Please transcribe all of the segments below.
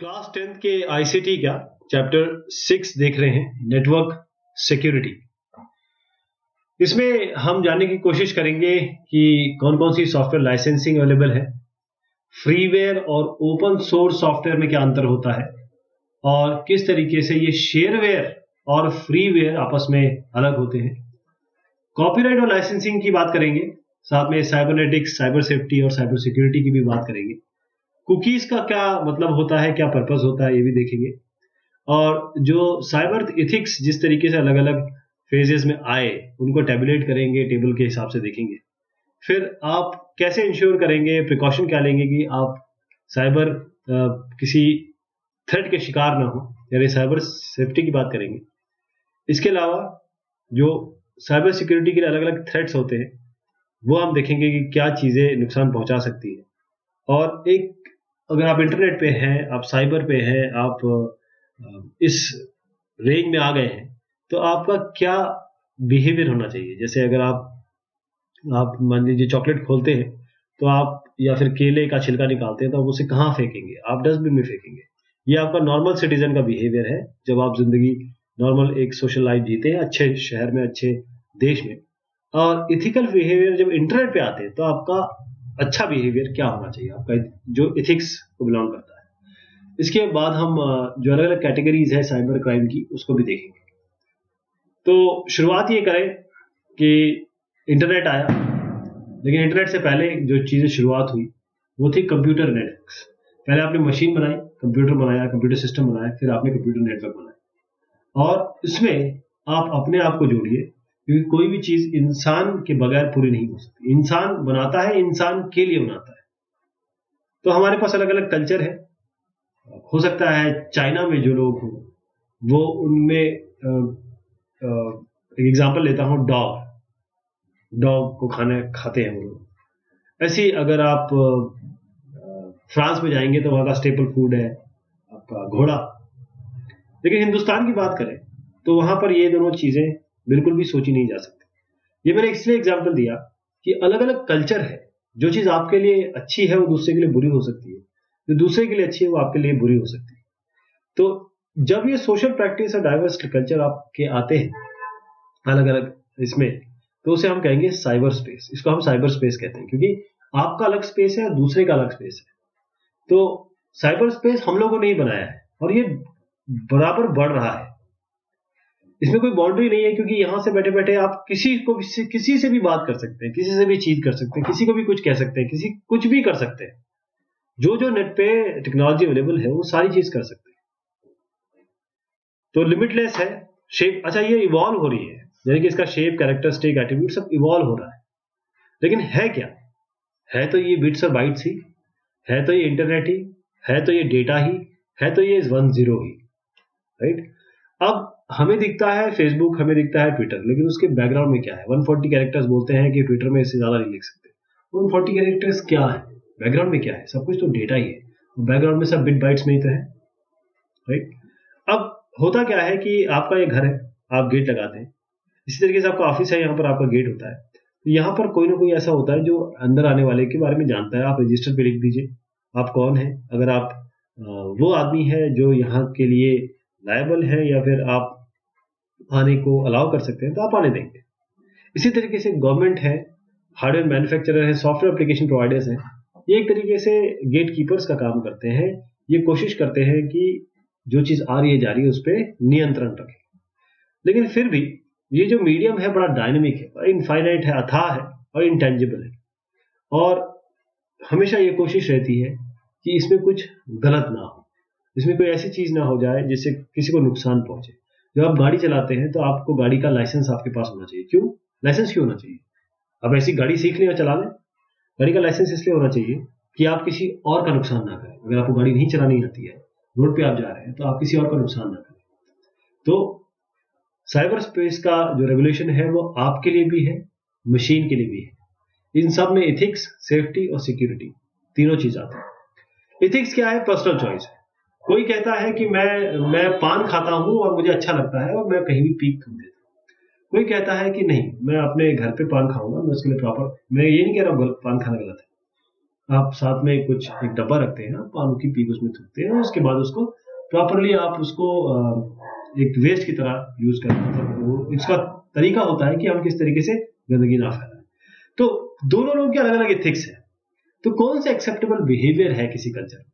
Class 10th के ICT का chapter 6 देख रहे हैं, नेटवर्क सिक्योरिटी। इसमें हम जानने की कोशिश करेंगे कि कौन कौन सी सॉफ्टवेयर लाइसेंसिंग अवेलेबल है, फ्रीवेयर और ओपन सोर्स सॉफ्टवेयर में क्या अंतर होता है और किस तरीके से ये शेयरवेयर और फ्रीवेयर आपस में अलग होते हैं। कॉपीराइट और लाइसेंसिंग की बात करेंगे, साथ में साइबरनेटिक्स, साइबर सेफ्टी और साइबर सिक्योरिटी की भी बात करेंगे। कुकीज का क्या मतलब होता है, क्या पर्पस होता है, ये भी देखेंगे। और जो साइबर इथिक्स जिस तरीके से अलग अलग फेजेस में आए उनको टेबुलेट करेंगे, टेबल के हिसाब से देखेंगे। फिर आप कैसे इंश्योर करेंगे, प्रिकॉशन क्या लेंगे कि आप साइबर किसी थ्रेट के शिकार ना हो, यानी साइबर सेफ्टी की बात करेंगे। इसके अलावा जो साइबर सिक्योरिटी के लिए अलग अलग थ्रेट्स होते हैं वो हम देखेंगे कि क्या चीज़ें नुकसान पहुंचा सकती है। और एक, अगर आप इंटरनेट पे हैं, आप साइबर पे हैं, आप इस रेंज में आ गए हैं, तो आपका क्या बिहेवियर होना चाहिए। जैसे अगर आप मान लीजिए चॉकलेट खोलते हैं तो आप, या फिर केले का छिलका निकालते हैं तो आप उसे कहाँ फेंकेंगे, आप डस्टबिन में फेंकेंगे। ये आपका नॉर्मल सिटीजन का बिहेवियर है जब आप जिंदगी नॉर्मल एक सोशल लाइफ जीते हैं, अच्छे शहर में, अच्छे देश में। और इथिकल बिहेवियर जब इंटरनेट पे आते हैं तो आपका अच्छा बिहेवियर क्या होना चाहिए, आपका जो इथिक्स को बिलोंग करता है। इसके बाद हम जो अलग अलग कैटेगरीज है साइबर क्राइम की उसको भी देखेंगे। तो शुरुआत ये करें कि इंटरनेट आया, लेकिन इंटरनेट से पहले जो चीज़ें शुरुआत हुई वो थी कंप्यूटर नेटवर्क्स। पहले आपने मशीन बनाई, कंप्यूटर बनाया, कंप्यूटर सिस्टम बनाया, फिर आपने कंप्यूटर नेटवर्क बनाया। और इसमें आप अपने आप को जोड़िए, क्योंकि कोई भी चीज़ इंसान के बगैर पूरी नहीं हो सकती। इंसान बनाता है, इंसान के लिए बनाता है। तो हमारे पास अलग अलग कल्चर है। हो सकता है चाइना में जो लोग हों वो उनमें एग्जाम्पल लेता हूँ, डॉग को खाते हैं वो लोग। ऐसे ही अगर आप फ्रांस में जाएंगे तो वहाँ का स्टेपल फूड है आपका घोड़ा। लेकिन हिंदुस्तान की बात करें तो वहाँ पर ये दोनों चीज़ें बिल्कुल भी सोची नहीं जा सकती। ये मैंने इसलिए एग्जाम्पल दिया कि अलग अलग कल्चर है। जो चीज़ आपके लिए अच्छी है वो दूसरे के लिए बुरी हो सकती है, जो दूसरे के लिए अच्छी है वो आपके लिए बुरी हो सकती है। तो जब ये सोशल प्रैक्टिस और डाइवर्स कल्चर आपके आते हैं अलग अलग इसमें, तो उसे हम कहेंगे साइबर स्पेस। इसको हम साइबर स्पेस कहते हैं क्योंकि आपका अलग स्पेस है और दूसरे का अलग स्पेस है। तो साइबर स्पेस हम लोगों ने ही बनाया है और ये बराबर बढ़ रहा है। इसमें कोई बाउंड्री नहीं है, क्योंकि यहां से बैठे बैठे आप किसी से भी बात कर सकते हैं, किसी से भी चीज कर सकते हैं, किसी को भी कुछ कह सकते हैं, किसी कुछ भी कर सकते हैं। जो नेट पे टेक्नोलॉजी अवेलेबल है वो सारी चीज कर सकते हैं। तो लिमिटलेस है। शेप, अच्छा, ये इवॉल्व हो रही है, यानी कि इसका शेप, कैरेक्टरिस्टिक, एट्रीब्यूट सब इवॉल्व हो रहा है। लेकिन है क्या? है तो ये बिट्स और बाइट्स ही, है तो ये इंटरनेट ही, है तो ये डेटा ही, है तो ये 1-0 ही, राइट। अब हमें दिखता है फेसबुक, हमें दिखता है ट्विटर, लेकिन उसके बैकग्राउंड में क्या है? 140 कैरेक्टर्स बोलते हैं कि ट्विटर में इससे ज्यादा नहीं लिख सकते। 140 कैरेक्टर्स क्या है? बैकग्राउंड में क्या है? सब कुछ तो डेटा ही है। बैकग्राउंड में सब बिट बाइट्स में ही तो है, राइट। अब होता क्या है कि आपका ये घर है, आप गेट लगाते हैं। इसी तरीके से आपका ऑफिस है, यहाँ पर आपका गेट होता है। तो यहाँ पर कोई ना कोई ऐसा होता है जो अंदर आने वाले के बारे में जानता है। आप रजिस्टर पे लिख दीजिए आप कौन है। अगर आप वो आदमी है जो यहाँ के लिए लायबल है या फिर आप आने को अलाउ कर सकते हैं तो आप आने देंगे। इसी तरीके से गवर्नमेंट है, हार्डवेयर मैन्युफैक्चरर है, सॉफ्टवेयर एप्लीकेशन प्रोवाइडर्स हैं। ये एक तरीके से गेट कीपर्स का काम करते हैं। ये कोशिश करते हैं कि जो चीज आ रही है जा रही है उस पर नियंत्रण रखें। लेकिन फिर भी ये जो मीडियम है बड़ा डायनेमिक है, बड़ा इनफाइनाइट है, अथाह है और इंटेंजिबल है। और हमेशा ये कोशिश रहती है कि इसमें कुछ गलत ना हो, इसमें कोई ऐसी चीज ना हो जाए जिससे किसी को नुकसान पहुंचे। जब आप गाड़ी चलाते हैं तो आपको गाड़ी का लाइसेंस आपके पास होना चाहिए। क्यों लाइसेंस क्यों होना चाहिए? अब ऐसी गाड़ी सीख लें और चला लें। गाड़ी का लाइसेंस इसलिए होना चाहिए कि आप किसी और का नुकसान ना करें। अगर आपको गाड़ी नहीं चलानी आती है, रोड पे आप जा रहे हैं, तो आप किसी और का नुकसान ना करें। तो साइबर स्पेस का जो रेगुलेशन है वो आपके लिए भी है, मशीन के लिए भी है। इन सब में एथिक्स, सेफ्टी और सिक्योरिटी तीनों चीज आती है। एथिक्स क्या है? पर्सनल चॉइस है। कोई कहता है कि मैं पान खाता हूं और मुझे अच्छा लगता है और मैं कहीं भी पीक कर देता हूं। कोई कहता है कि नहीं, मैं अपने घर पे पान खाऊंगा, मैं उसके लिए प्रॉपर, मैं ये नहीं कह रहा हूं पान खाना गलत है, आप साथ में कुछ एक डब्बा रखते हैं, पान की पीप उसमें थूकते हैं, उसके बाद उसको प्रॉपरली आप उसको एक वेस्ट की तरह यूज करते हैं। तो इसका तरीका होता है कि हम किस तरीके से गंदगी ना फैलाएं। तो दोनों लोगों के अलग अलग एथिक्स है। तो कौन सा एक्सेप्टेबल बिहेवियर है किसी कल्चर में,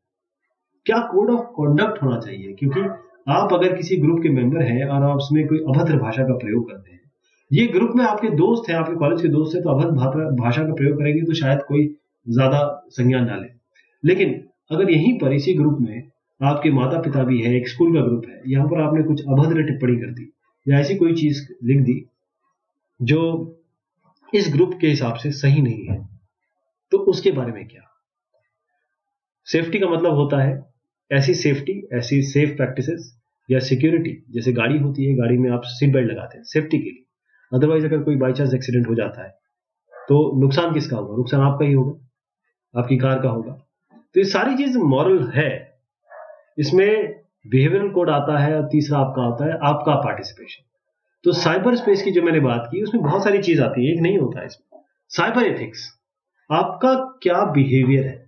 क्या कोड ऑफ कॉन्डक्ट होना चाहिए, क्योंकि आप अगर किसी ग्रुप के मेंबर हैं और आप उसमें कोई अभद्र भाषा का प्रयोग करते हैं, ये ग्रुप में आपके दोस्त हैं, आपके कॉलेज के दोस्त हैं, तो अभद्र भाषा का प्रयोग करेंगे तो शायद कोई ज्यादा संज्ञान ना ले। लेकिन अगर यहीं पर इसी ग्रुप में आपके माता पिता भी है, एक स्कूल का ग्रुप है, यहाँ पर आपने कुछ अभद्र टिप्पणी कर दी या ऐसी कोई चीज लिख दी जो इस ग्रुप के हिसाब से सही नहीं है, तो उसके बारे में क्या? सेफ्टी का मतलब होता है ऐसी सेफ्टी, ऐसी सेफ प्रैक्टिसेस या सिक्योरिटी, जैसे गाड़ी होती है, गाड़ी में आप सीट बेल्ट लगाते हैं सेफ्टी के लिए, अदरवाइज अगर कोई बाई चांस एक्सीडेंट हो जाता है तो नुकसान किसका होगा? नुकसान आपका ही होगा, आपकी कार का होगा। तो ये सारी चीज मॉरल है, इसमें बिहेवियरल कोड आता है, और तीसरा आपका होता है आपका पार्टिसिपेशन। तो साइबर स्पेस की जो मैंने बात की उसमें बहुत सारी चीज आती है, एक नहीं होता है इसमें। साइबर एथिक्स, आपका क्या बिहेवियर है,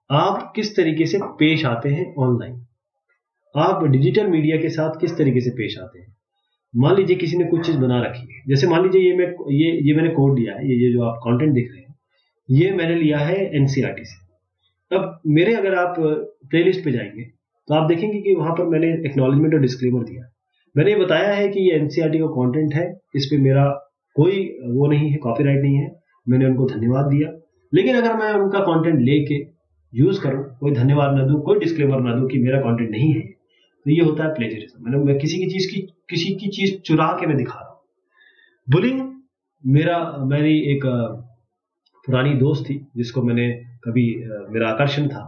आप किस तरीके से पेश आते हैं ऑनलाइन, आप डिजिटल मीडिया के साथ किस तरीके से पेश आते हैं। मान लीजिए किसी ने कुछ चीज बना रखी है, जैसे मान लीजिए ये मैंने कोड दिया है, ये जो आप कंटेंट देख रहे हैं ये मैंने लिया है एनसीईआरटी से। अब मेरे अगर आप प्लेलिस्ट पे जाएंगे तो आप देखेंगे कि वहां पर मैंने एक्नॉलेजमेंट और डिस्क्लेमर दिया, मैंने ये बताया है कि ये एनसीईआरटी का कंटेंट है, इस पे मेरा कोई वो नहीं है, कॉपीराइट नहीं है, मैंने उनको धन्यवाद दिया। लेकिन अगर मैं उनका कंटेंट लेके यूज करूं, कोई धन्यवाद ना दूं, कोई डिस्क्लेमर ना दूं कि मेरा कंटेंट नहीं है, तो ये होता है प्लेजरिज्म। मैं किसी की चीज चुरा के मैं दिखा रहा हूं। बुलिंग, मेरी एक पुरानी दोस्त थी जिसको मैंने कभी मेरा आकर्षण था,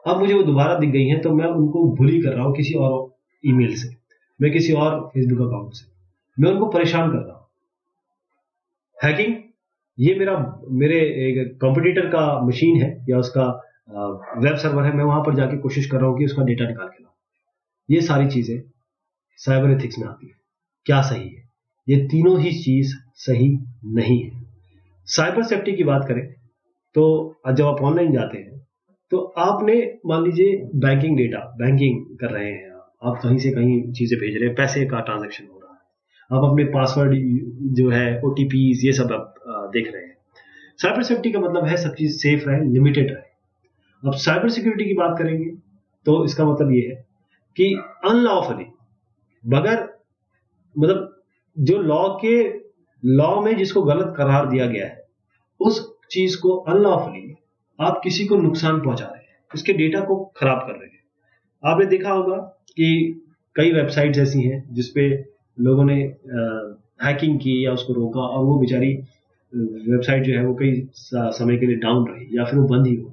अब मुझे वो दोबारा दिख गई है तो मैं उनको बुली कर रहा हूं किसी और ईमेल से, मैं किसी और फेसबुक अकाउंट से, मैं उनको परेशान कर रहा हूं। हैकिंग, ये मेरे एक कॉम्पिटिटर का मशीन है या उसका वेब सर्वर है, मैं वहां पर जाके कोशिश कर रहा हूं कि उसका डेटा निकाल के लाऊं। ये सारी चीजें साइबर एथिक्स में आती है। क्या सही है? ये तीनों ही चीज सही नहीं है। साइबर सेफ्टी की बात करें तो जब आप ऑनलाइन जाते हैं तो आपने मान लीजिए बैंकिंग डेटा, बैंकिंग कर रहे हैं आप कहीं से कहीं चीजें भेज रहे हैं, पैसे का ट्रांजैक्शन हो रहा है, आप अपने पासवर्ड जो है ओटीपीज ये सब आप देख रहे हैं। साइबर सेफ्टी का मतलब है सब चीज सेफ रहे, लिमिटेड रहे। अब साइबर सिक्योरिटी की बात करेंगे तो इसका मतलब ये है कि अनलॉफुली, बगैर मतलब जो लॉ में जिसको गलत करार दिया गया है उस चीज को अनलॉफुली आप किसी को नुकसान पहुंचा रहे हैं, उसके डेटा को खराब कर रहे हैं। आपने देखा होगा कि कई वेबसाइट्स ऐसी हैं जिसपे लोगों ने हैकिंग की या उसको रोका और वो बेचारी वेबसाइट जो है वो कई समय के लिए डाउन रही या फिर वो बंद ही हो।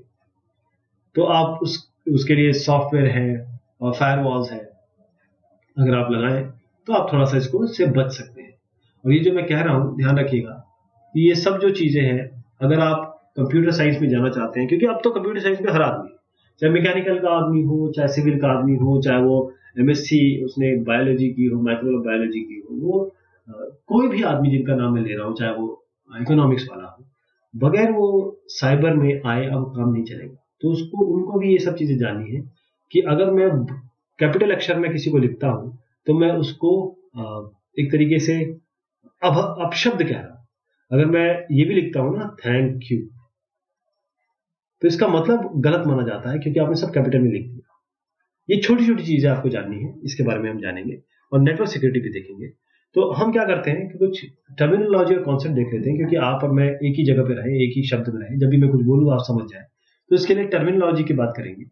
तो आप उसके लिए सॉफ्टवेयर है और फायरवॉल्स है, अगर आप लगाएं तो आप थोड़ा सा इससे बच सकते हैं। और ये जो मैं कह रहा हूं ध्यान रखिएगा कि ये सब जो चीजें हैं, अगर आप कंप्यूटर साइंस में जाना चाहते हैं, क्योंकि अब तो कंप्यूटर साइंस में हर आदमी, चाहे मैकेनिकल का आदमी हो, चाहे सिविल का आदमी हो, चाहे वो एमएससी उसने बायोलॉजी की हो, माइक्रोबायोलॉजी बायोलॉजी की हो, वो कोई भी आदमी जिनका नाम मैं ले रहा हूँ, चाहे वो इकोनॉमिक्स वाला हो, बगैर वो साइबर में आए अब काम नहीं चलेगा। तो उनको भी ये सब चीजें जाननी है कि अगर मैं कैपिटल अक्षर में किसी को लिखता हूं तो मैं उसको एक तरीके से अपशब्द कह रहा हूं। अगर मैं ये भी लिखता हूं ना थैंक यू, तो इसका मतलब गलत माना जाता है क्योंकि आपने सब कैपिटल में लिख दिया। ये छोटी छोटी चीजें आपको जाननी है, इसके बारे में हम जानेंगे और नेटवर्क सिक्योरिटी भी देखेंगे। तो हम क्या करते हैं कि कुछ टर्मिनोलॉजी और कॉन्सेप्ट देख लेते हैं, क्योंकि आप और मैं एक ही जगह पे रहे, एक ही शब्द में रहे, जब भी मैं कुछ बोलूँ आप समझ जाए। तो इसके लिए टर्मिनोलॉजी की बात करेंगे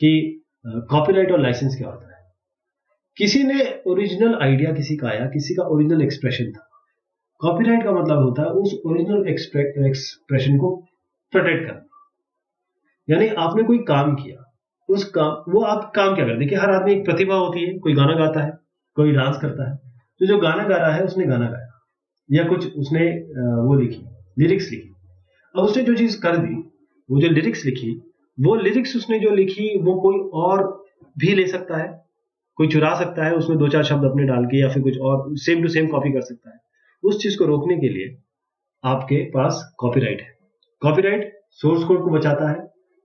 कि कॉपीराइट और लाइसेंस क्या होता है। किसी ने ओरिजिनल आइडिया किसी का आया, किसी का ओरिजिनल एक्सप्रेशन था। कॉपीराइट का मतलब होता है उस ओरिजिनल एक्सप्रेशन को प्रोटेक्ट करना। यानी आपने कोई काम किया, उस काम वो आप काम क्या करते हैं। देखिए हर आदमी एक प्रतिभा होती है, कोई गाना गाता है, कोई डांस करता है। तो जो गाना गा रहा है उसने गाना गाया या कुछ उसने वो लिखी, लिरिक्स लिखी। अब उसने जो चीज कर दी, वो जो लिरिक्स लिखी, वो लिरिक्स उसने जो लिखी वो कोई और भी ले सकता है, कोई चुरा सकता है, उसमें दो चार शब्द अपने डाल के या फिर कुछ और सेम टू सेम कॉपी कर सकता है। उस चीज को रोकने के लिए आपके पास कॉपीराइट है। कॉपीराइट सोर्स कोड को बचाता है,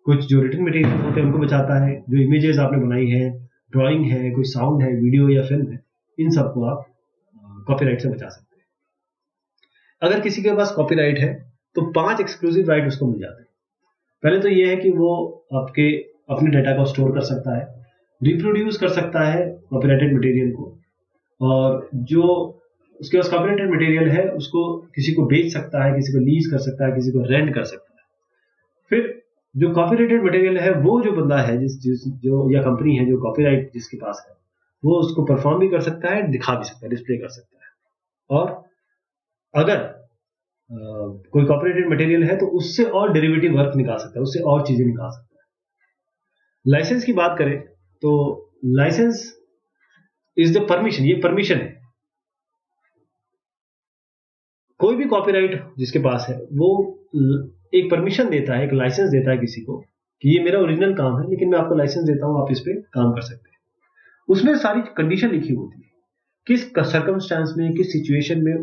कुछ जो रिटन मटेरियल होते हैं उनको बचाता है, जो इमेजेस आपने बनाई है, ड्राइंग है, कोई साउंड है, वीडियो या फिल्म है, इन सबको आप कॉपीराइट से बचा सकते हैं। अगर किसी के पास कॉपीराइट है तो 5 एक्सक्लूसिव राइट उसको मिल जाते हैं। पहले तो ये है कि वो आपके अपने डाटा को स्टोर कर सकता है, रिप्रोड्यूस कर सकता है कॉपीराइटेड मटेरियल को, और जो उसके पास कॉपीराइटेड मटेरियल है उसको किसी को बेच सकता है, किसी को लीज कर सकता है, किसी को रेंट कर सकता है। फिर जो कॉपीराइटेड मटेरियल है वो जो बंदा है जो या कंपनी है जो कॉपीराइट जिसके पास है वो उसको परफॉर्म भी कर सकता है, दिखा भी सकता है, डिस्प्ले कर सकता है। और अगर कोई कॉपीराइटेड मटेरियल है तो उससे और डेरिवेटिव वर्क निकाल सकता है, उससे और चीजें निकाल सकता है। लाइसेंस की बात करें तो लाइसेंस इज द परमिशन, ये परमिशन है। कोई भी कॉपीराइट जिसके पास है वो एक परमिशन देता है, एक लाइसेंस देता है किसी को कि ये मेरा ओरिजिनल काम है लेकिन मैं आपको लाइसेंस देता हूं, आप इस पे काम कर सकते हैं। उसमें सारी कंडीशन लिखी होती है, किस सर्कमस्टांस में, किस सिचुएशन में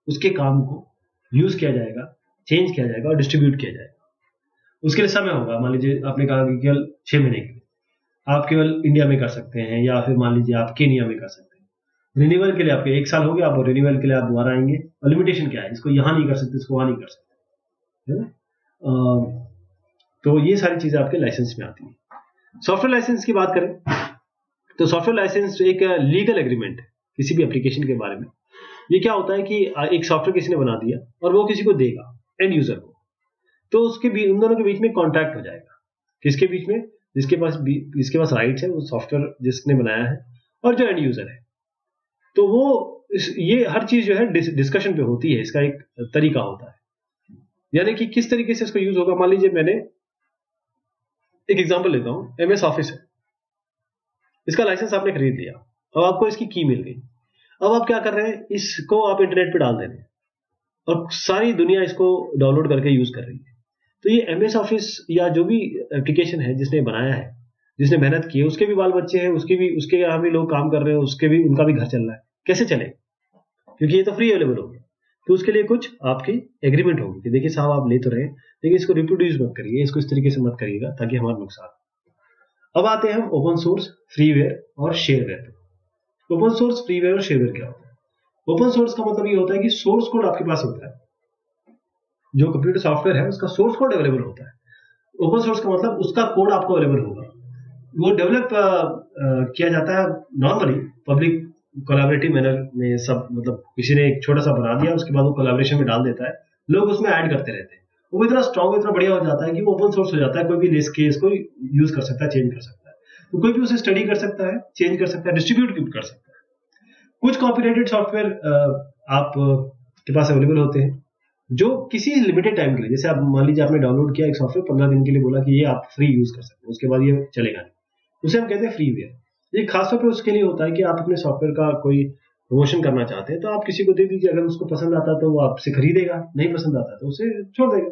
उसके काम को यूज किया जाएगा, चेंज किया जाएगा और डिस्ट्रीब्यूट किया जाएगा। उसके लिए समय होगा, मान लीजिए आपने कहा कि केवल 6 महीने के लिए आप केवल इंडिया में कर सकते हैं, या फिर मान लीजिए आप केनिया में कर सकते हैं। रिन्यूअल के लिए आपके 1 साल हो गया, आप रिन्यूअल के लिए आप दोबारा आएंगे, और लिमिटेशन क्या है, इसको यहां नहीं कर सकते, इसको वहां नहीं कर सकते, है ना। तो ये सारी चीजें आपके लाइसेंस में आती है। सॉफ्टवेयर लाइसेंस की बात करें तो सॉफ्टवेयर लाइसेंस एक लीगल एग्रीमेंट है किसी भी एप्लीकेशन के बारे में। ये क्या होता है कि एक सॉफ्टवेयर किसी ने बना दिया और वो किसी को देगा, एंड यूजर को, तो उसके भी उन दोनों के बीच में कॉन्ट्रैक्ट हो जाएगा। किसके बीच में? जिसके पास राइट्स है, वो सॉफ्टवेयर जिसने बनाया है, और जो एंड यूजर है। तो वो ये हर चीज जो है डिस्कशन पे होती है, इसका एक तरीका होता है, यानी कि किस तरीके से इसको यूज होगा। मान लीजिए मैंने एक एग्जांपल लेता हूं, एमएस ऑफिस है, इसका लाइसेंस आपने खरीद लिया, अब आपको इसकी की मिल गई। अब आप क्या कर रहे हैं, इसको आप इंटरनेट पे डाल दे रहे हैं और सारी दुनिया इसको डाउनलोड करके यूज कर रही है। तो ये एमएस ऑफिस या जो भी एप्लीकेशन है जिसने बनाया है, जिसने मेहनत की है, उसके भी बाल बच्चे हैं, उसके यहाँ भी लोग काम कर रहे हैं, उनका भी घर चल रहा है, कैसे चलेगा? क्योंकि ये तो फ्री अवेलेबल हो गया। तो उसके लिए कुछ आपकी एग्रीमेंट होगी कि देखिए साहब आप ले तो रहे, लेकिन इसको रिप्रोड्यूस मत करिए, इसको इस तरीके से मत करिएगा ताकि हमारा नुकसान। अब आते हैं हम ओपन सोर्स, फ्रीवेयर और शेयरवेयर पे। ओपन सोर्स, फ्रीवेयर और शेयरवेयर क्या होता है? ओपन सोर्स का मतलब ये होता है कि सोर्स कोड आपके पास होता है, जो कंप्यूटर सॉफ्टवेयर है उसका सोर्स कोड अवेलेबल होता है। ओपन सोर्स का मतलब उसका कोड आपको अवेलेबल होगा, वो डेवलप किया जाता है नॉर्मली पब्लिक कोलैबोरेटिव मैनर में। सब मतलब किसी ने एक छोटा सा बना दिया, उसके बाद वो कोलैबोरेशन में डाल देता है, लोग उसमें ऐड करते रहते हैं, वो इतना स्ट्रॉन्ग, इतना बढ़िया हो जाता है कि वो ओपन सोर्स हो जाता है। कोई भी ले के इसको यूज कर सकता है, चेंज कर सकता है, तो कोई भी उसे स्टडी कर सकता है, चेंज कर सकता है, डिस्ट्रीब्यूट भी कर सकता है। कुछ कॉपीराइटेड सॉफ्टवेयर आप के पास अवेलेबल होते हैं जो किसी लिमिटेड टाइम के लिए, जैसे आप मान लीजिए आपने डाउनलोड किया एक सॉफ्टवेयर, 15 दिन के लिए बोला कि ये आप फ्री यूज कर सकते हैं, उसके बाद ये चलेगा नहीं, उसे हम कहते हैं फ्रीवेयर। ये खासतौर पे उसके लिए होता है कि आप अपने सॉफ्टवेयर का कोई प्रमोशन करना चाहते हैं तो आप किसी को दे दीजिए, अगर उसको पसंद आता है तो वो आपसे खरीदेगा, नहीं पसंद आता तो उसे छोड़ देगा।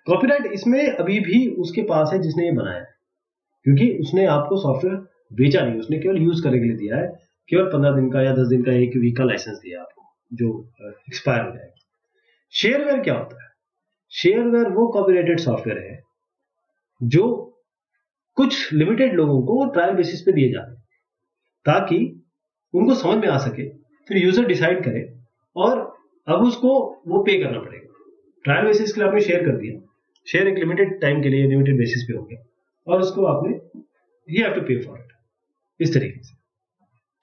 कॉपीराइट इसमें अभी भी उसके पास है जिसने ये बनाया है, क्योंकि उसने आपको सॉफ्टवेयर बेचा नहीं, उसने केवल यूज करने के लिए दिया है, केवल 15 दिन का या 10 दिन का, 1 वीक का लाइसेंस दिया आपको जो एक्सपायर हो जाएगा। शेयरवेयर क्या होता है? शेयरवेयर वो कॉपीराइटेड सॉफ्टवेयर है जो कुछ लिमिटेड लोगों को ट्रायल बेसिस पे दिए जाते हैं ताकि उनको समझ में आ सके, फिर यूजर डिसाइड करे, और अब उसको वो पे करना पड़ेगा। ट्रायल बेसिस के लिए आपने शेयर कर दिया, शेयर एक लिमिटेड टाइम के लिए लिमिटेड बेसिस पे हो गया, और उसको आपने यू हैव टू पे फॉर इट, इस तरीके से,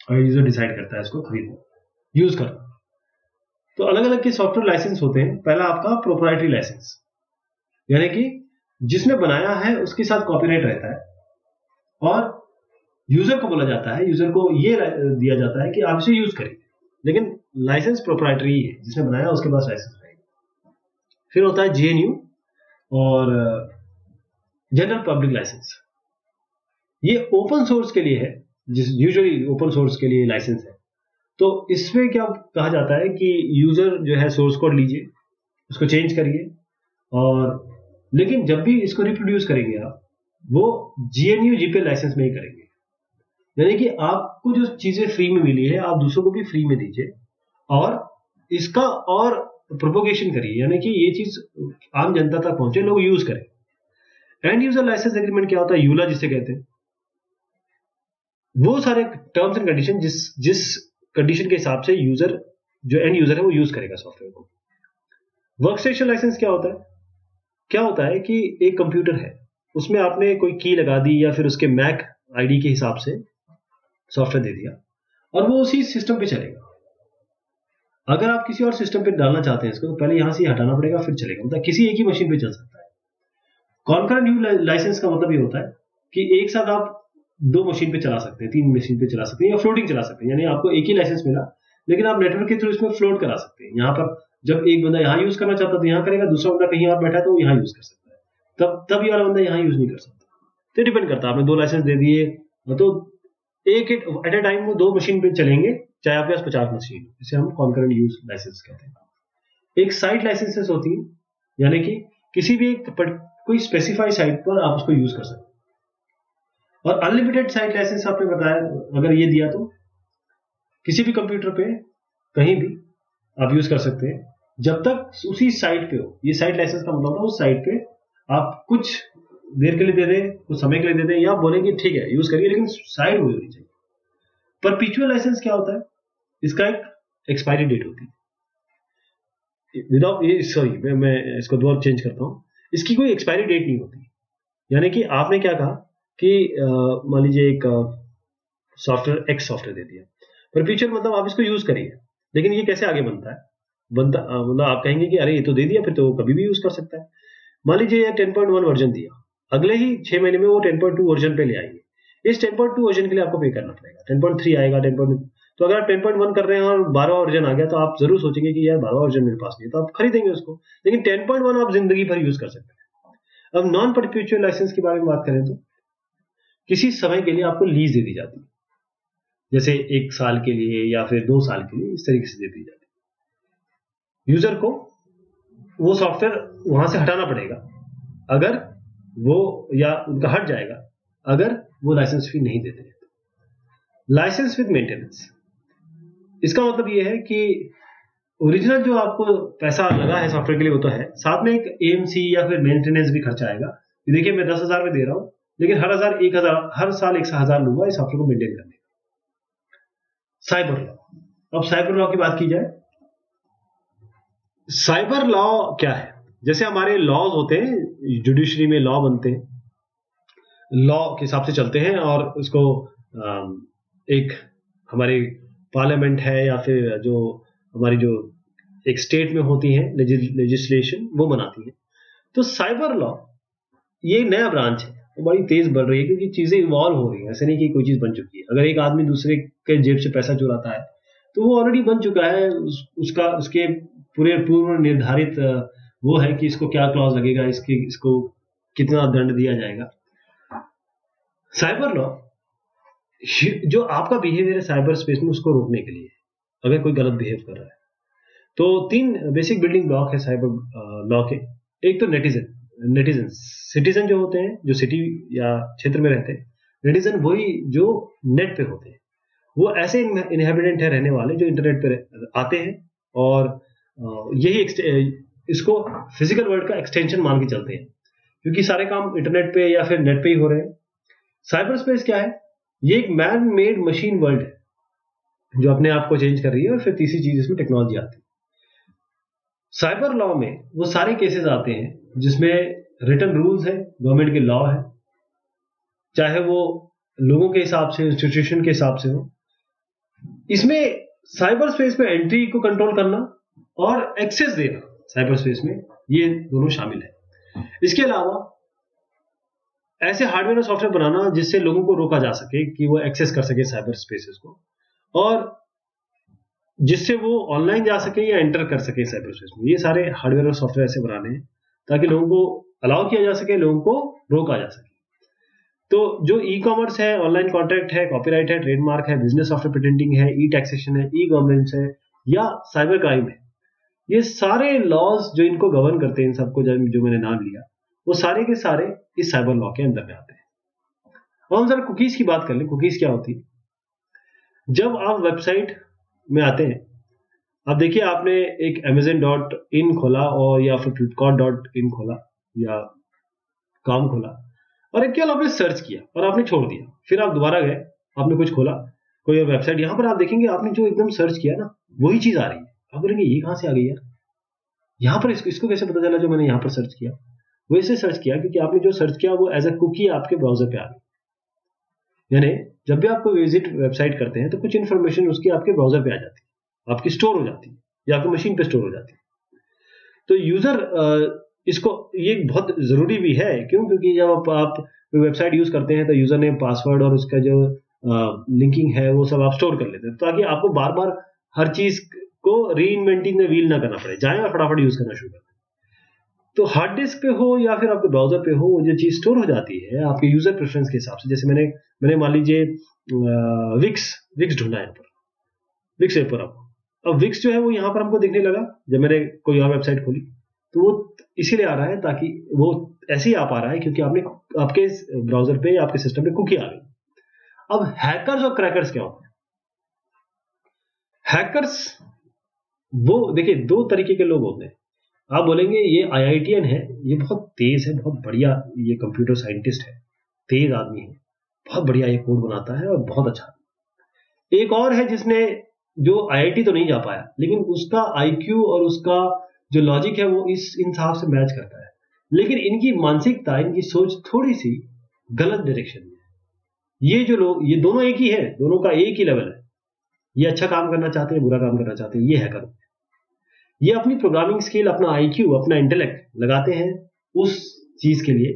और यूजर डिसाइड करता है इसको खरीदना, यूज करना। तो अलग अलग के सॉफ्टवेयर लाइसेंस होते हैं। पहला आपका प्रोप्राइटरी लाइसेंस, यानी कि जिसने बनाया है उसके साथ कॉपीराइट रहता है, और यूजर को बोला जाता है, यूजर को ये दिया जाता है कि आप इसे यूज करिए, लेकिन लाइसेंस प्रोप्राइटरी है, जिसने बनाया उसके पास लाइसेंस रहेगा। फिर होता है जेएनयू और जनरल पब्लिक लाइसेंस। ये ओपन सोर्स के लिए है, यूजुअली ओपन सोर्स के लिए लाइसेंस है। तो इसमें क्या कहा जाता है कि यूजर जो है सोर्स कोड लीजिए, उसको चेंज करिए, और लेकिन जब भी इसको रिप्रोड्यूस करेंगे आप, वो जीएनयू जीपे लाइसेंस में ही करेंगे, यानी कि आपको जो चीजें फ्री में मिली है आप दूसरों को भी फ्री में दीजिए, और इसका और प्रोपोगेशन करिए, यानी कि ये चीज आम जनता तक पहुंचे, लोग यूज करें। एंड यूजर लाइसेंस एग्रीमेंट क्या होता है, यूला जिसे कहते हैं, वो सारे टर्म्स एंड कंडीशन जिस कंडीशन के हिसाब से यूजर, जो एंड यूजर है, वो यूज करेगा सॉफ्टवेयर को। वर्क स्टेशन लाइसेंस क्या होता है? क्या होता है कि एक कंप्यूटर है, उसमें आपने कोई की लगा दी या फिर उसके मैक आईडी के हिसाब से सॉफ्टवेयर दे दिया और वो उसी सिस्टम पे चलेगा। अगर आप किसी और सिस्टम पे डालना चाहते हैं इसको, तो पहले यहां से हटाना पड़ेगा, फिर चलेगा। मतलब किसी एक ही मशीन पे चल सकता है। कॉन्करेंट यूज लाइसेंस का मतलब ये होता है कि एक साथ आप 2 मशीन पे चला सकते हैं, 3 मशीन पे चला सकते हैं, या फ्लोटिंग चला सकते हैं। यानी आपको एक ही लाइसेंस मिला, लेकिन आप नेटवर्क के थ्रू इसमें फ्लोट करा सकते हैं। यहाँ पर जब एक बंदा यहाँ यूज करना चाहता है तो यहाँ करेगा, दूसरा बंदा कहीं और बैठा है तो वो यहाँ यूज कर सकता है, तब ये वाला बंदा यहाँ यूज नहीं कर सकता। तो डिपेंड करता है, आपने 2 लाइसेंस दे दिए तो एक एट ए टाइम वो 2 मशीन पे चलेंगे, चाहे आपके पास 50 मशीन, इसे हम कॉन्करेंट यूज लाइसेंस कहते हैं। एक साइट लाइसेंसेस होती है, यानी कि किसी भी कोई स्पेसिफाइड साइट पर आप उसको यूज कर सकते हैं। और अनलिमिटेड साइट लाइसेंस आपने बताया, अगर ये दिया तो किसी भी कंप्यूटर पे कहीं भी आप यूज कर सकते हैं, जब तक उसी साइट पे हो। ये साइट लाइसेंस का मतलब है उस साइट पे आप कुछ देर के लिए दे दें, कुछ समय के लिए दे दें, या बोलें कि ठीक है यूज करिए, लेकिन साइट हुई होनी चाहिए। परपेचुअल लाइसेंस क्या होता है? इसका एक एक्सपायरी डेट होती है। विदाउट ये, सॉरी मैं इसको दोबारा चेंज करता हूं, इसकी कोई एक्सपायरी डेट नहीं होती। यानी कि आपने क्या कहा कि मान लीजिए एक सॉफ्टवेयर एक्स सॉफ्टवेयर दे दिया, परपेचुअल मतलब आप इसको यूज करिए, लेकिन ये कैसे आगे बनता है? मतलब आप कहेंगे कि अरे ये तो दे दिया, फिर तो कभी भी यूज कर सकता है। मान लीजिए ये 10.1 वर्जन दिया, अगले ही 6 महीने में वो 10.2 वर्जन पे ले आएंगे। इस 10.2 वर्जन के लिए आपको पे करना पड़ेगा। 10.3 आएगा, 10. तो अगर आप 10.1 कर रहे हैं और 12 वर्जन आ गया, तो आप जरूर सोचेंगे कि यार 12 वर्जन मेरे पास नहीं है, तो आप खरीदेंगे उसको। लेकिन 10.1 आप जिंदगी भर यूज कर सकते हैं। अब नॉन परपेचुअल लाइसेंस के बारे में बात करें तो किसी समय के लिए आपको लीज दे दी जाती है, जैसे 1 साल के लिए या फिर 2 साल के लिए, इस तरीके से दे दी जाती है। यूजर को वो सॉफ्टवेयर वहां से हटाना पड़ेगा अगर वो, या उनका हट जाएगा अगर वो लाइसेंस फी नहीं देते। लाइसेंस विद मेंटेनेंस, इसका मतलब ये है कि ओरिजिनल जो आपको पैसा लगा है सॉफ्टवेयर के लिए वो तो है, साथ में एक एएमसी या फिर मेंटेनेंस भी खर्चा आएगा। देखिए मैं 10,000 में दे रहा हूं, लेकिन हर साल 1,000 लूंगा इस सॉफ्टवेयर को मेंटेन करने का। साइबर लॉ, अब साइबर लॉ की बात की जाए, साइबर लॉ क्या है? जैसे हमारे लॉज होते हैं, जुडिशरी में लॉ बनते हैं, लॉ के हिसाब से चलते हैं, और उसको एक हमारी पार्लियामेंट है या फिर जो हमारी जो एक स्टेट में होती है लेजिस्लेशन, वो बनाती है। तो साइबर लॉ ये नया ब्रांच है, वो बड़ी तेज बढ़ रही है क्योंकि चीजें इवॉल्व हो रही हैं। ऐसे नहीं कि कोई चीज बन चुकी है। अगर एक आदमी दूसरे के जेब से पैसा चुराता है तो वो ऑलरेडी बन चुका है, उसके पूरे पूर्व निर्धारित वो है कि इसको क्या क्लॉज लगेगा, इसको कितना दंड दिया जाएगा। साइबर लॉ जो आपका बिहेवियर है साइबर स्पेस में, उसको रोकने के लिए, अगर कोई गलत बिहेव कर रहा है तो 3 बेसिक बिल्डिंग ब्लॉक है साइबर लॉ के। एक तो नेटिजन, सिटीजन जो होते हैं, जो सिटी या क्षेत्र में रहते हैं। नेटिजन वही जो नेट पे होते हैं, वो ऐसे इनहेबिटेंट है रहने वाले जो इंटरनेट पे आते हैं और यही इसको फिजिकल वर्ल्ड का एक्सटेंशन मान के चलते हैं, क्योंकि सारे काम इंटरनेट पे या फिर नेट पे ही हो रहे हैं। साइबर स्पेस क्या है? ये एक मैन मेड मशीन वर्ल्ड है जो अपने आप को चेंज कर रही है, और फिर तीसरी चीज इसमें टेक्नोलॉजी आती है। साइबर लॉ में वो सारे केसेस आते हैं जिसमें रिटन रूल्स है, गवर्नमेंट के लॉ है, चाहे वो लोगों के हिसाब से, इंस्टीट्यूशन के हिसाब से हो। इसमें साइबर स्पेस में एंट्री को कंट्रोल करना और एक्सेस देना साइबर स्पेस में, ये दोनों शामिल है। इसके अलावा ऐसे हार्डवेयर और सॉफ्टवेयर बनाना जिससे लोगों को रोका जा सके कि वो एक्सेस कर सके साइबर स्पेसेस को, और जिससे वो ऑनलाइन जा सके या एंटर कर सके साइबर स्पेस में। ये सारे हार्डवेयर और सॉफ्टवेयर ऐसे बनाने हैं ताकि लोगों को अलाउ किया जा सके, लोगों को रोका जा सके। तो जो ई कॉमर्स है, ऑनलाइन कॉन्ट्रैक्ट है, कॉपीराइट है, ट्रेडमार्क है, बिजनेस सॉफ्टवेयर पेटेंटिंग है, ई टैक्सेशन है, ई गवर्नेंस है, या साइबर क्राइम है, ये सारे लॉज जो इनको गवर्न करते हैं, इन सबको जो मैंने नाम लिया, वो सारे के सारे इस साइबर लॉ के अंदर में आते हैं। अब हम जरा कुकीज की बात कर लें। कुकीज क्या होती है? जब आप वेबसाइट में आते हैं अब देखिए आपने एक amazon.in खोला और या फिर flipkart.in खोला या काम खोला और एक केवल आपने सर्च किया और आपने छोड़ दिया, फिर आप दोबारा गए, आपने कुछ खोला, कोई वेबसाइट, यहाँ पर आप देखेंगे आपने जो एकदम सर्च किया ना वही चीज आ रही है। आप बोलेंगे ये कहाँ से आ गई यार, यहाँ पर इसको कैसे पता चला जो मैंने यहाँ पर सर्च किया? वो इससे सर्च किया क्योंकि आपने जो सर्च किया वो एज अ कुकी आपके ब्राउजर पे आ गई। यानी जब भी आप कोई विजिट वेबसाइट करते हैं तो कुछ इन्फॉर्मेशन उसकी आपके ब्राउजर पे आ जाती है, आपकी स्टोर हो जाती है या आपकी मशीन पे स्टोर हो जाती है। तो यूजर इसको ये बहुत जरूरी भी है, क्यों? क्योंकि जब आप वेबसाइट यूज करते हैं तो यूजर नेम, पासवर्ड और उसका जो लिंकिंग है वो सब आप स्टोर कर लेते हैं, ताकि आपको बार बार हर चीज को री इन्वेंटिंग द व्हील ना करना पड़े, जाए और फटाफट यूज करना शुरू कर दें। तो हार्ड डिस्क पे हो या फिर आपके ब्राउजर पे हो, जो चीज स्टोर हो जाती है आपके यूजर प्रेफरेंस के हिसाब से। जैसे मैंने मान लीजिए विक्स ढूंढा यहाँ पर, विक्स पेपर। अब विक्स जो है वो यहाँ पर हमको दिखने लगा जब मैंने कोई और वेबसाइट खोली, तो वो इसीलिए आ रहा है ताकि वो ऐसे ही आ पा रहा है क्योंकि आपने आपके ब्राउजर पे या आपके सिस्टम पे कुकी आ गई। अब हैकर्स और क्रैकर्स क्या होते हैं? हैकर्स वो देखिए दो तरीके के लोग होते हैं। आप बोलेंगे ये IITian है, ये बहुत तेज है, बहुत बढ़िया, ये कंप्यूटर साइंटिस्ट है, तेज आदमी है, बहुत बढ़िया ये कोड बनाता है और बहुत अच्छा। एक और है जिसने जो IIT तो नहीं जा पाया, लेकिन उसका IQ और उसका जो लॉजिक है वो इस हिसाब से मैच करता है, लेकिन इनकी मानसिकता, इनकी सोच थोड़ी सी गलत डायरेक्शन में है। ये जो लोग, ये दोनों एक ही है, दोनों का एक ही लेवल है। ये अच्छा काम करना चाहते हैं, बुरा काम करना चाहते हैं, ये हैकर। ये अपनी प्रोग्रामिंग स्किल, अपना IQ, अपना इंटेलेक्ट लगाते हैं उस चीज के लिए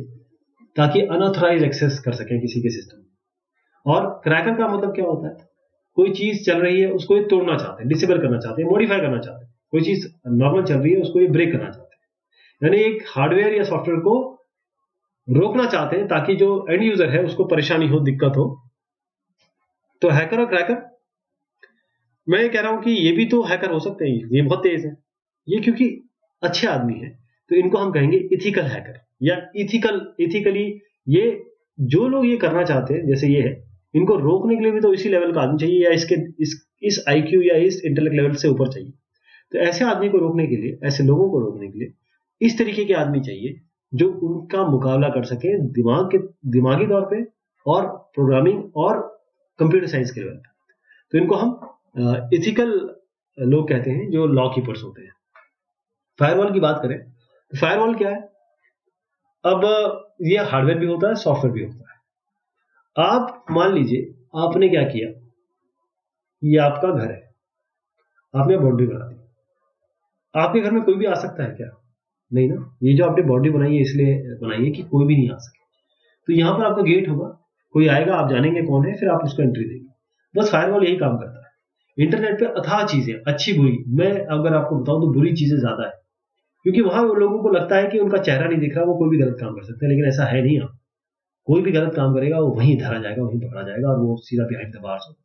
ताकि अनऑथराइज एक्सेस कर सकें किसी के सिस्टम में। और क्रैकर का मतलब क्या होता है? कोई चीज चल रही है उसको ये तोड़ना चाहते हैं, डिसेबल करना चाहते हैं, मॉडिफाई करना चाहते हैं। कोई चीज नॉर्मल चल रही है उसको ये ब्रेक करना चाहते हैं, यानी एक हार्डवेयर या सॉफ्टवेयर को रोकना चाहते हैं ताकि जो एंड यूजर है उसको परेशानी हो, दिक्कत हो। तो हैकर और क्रैकर, मैं ये कह रहा हूं कि ये भी तो हैकर हो सकते हैं, ये बहुत तेज है, ये क्योंकि अच्छे आदमी है तो इनको हम कहेंगे इथिकल हैकर या इथिकली। ये जो लोग ये करना चाहते हैं जैसे ये है, इनको रोकने के लिए भी तो इसी लेवल का आदमी चाहिए या इस IQ या इस इंटेलेक्ट लेवल से ऊपर चाहिए। तो ऐसे आदमी को रोकने के लिए, ऐसे लोगों को रोकने के लिए इस तरीके के आदमी चाहिए जो उनका मुकाबला कर सके दिमागी तौर पे और प्रोग्रामिंग और कंप्यूटर साइंस के लेवल पे। तो इनको हम इथिकल लोग कहते हैं, जो लॉ कीपर्स होते हैं। फायरवॉल की बात करें तो फायरवॉल क्या है? अब ये हार्डवेयर भी होता है, सॉफ्टवेयर भी होता है। आप मान लीजिए आपने क्या किया, ये आपका घर है, आपने बाउंड्री बना दी। आपके घर में कोई भी आ सकता है क्या? नहीं ना। ये जो आपने बाउंड्री बनाई है इसलिए बनाई है कि कोई भी नहीं आ सके। तो यहां पर आपका गेट होगा, कोई आएगा, आप जानेंगे कौन है, फिर आप उसको एंट्री देंगे। बस फायरवॉल यही काम करता है। इंटरनेट पे अथाह चीजें, अच्छी बुरी, मैं अगर आपको बताऊं तो बुरी चीजें ज्यादा है, क्योंकि वहां लोगों को लगता है कि उनका चेहरा नहीं दिख रहा, वो कोई भी गलत काम कर सकते हैं, लेकिन ऐसा है नहीं। आप कोई भी गलत काम करेगा वो वहीं धरा जाएगा, वहीं पकड़ा जाएगा और वो सीधा बिहाइंड द बार्स होगा।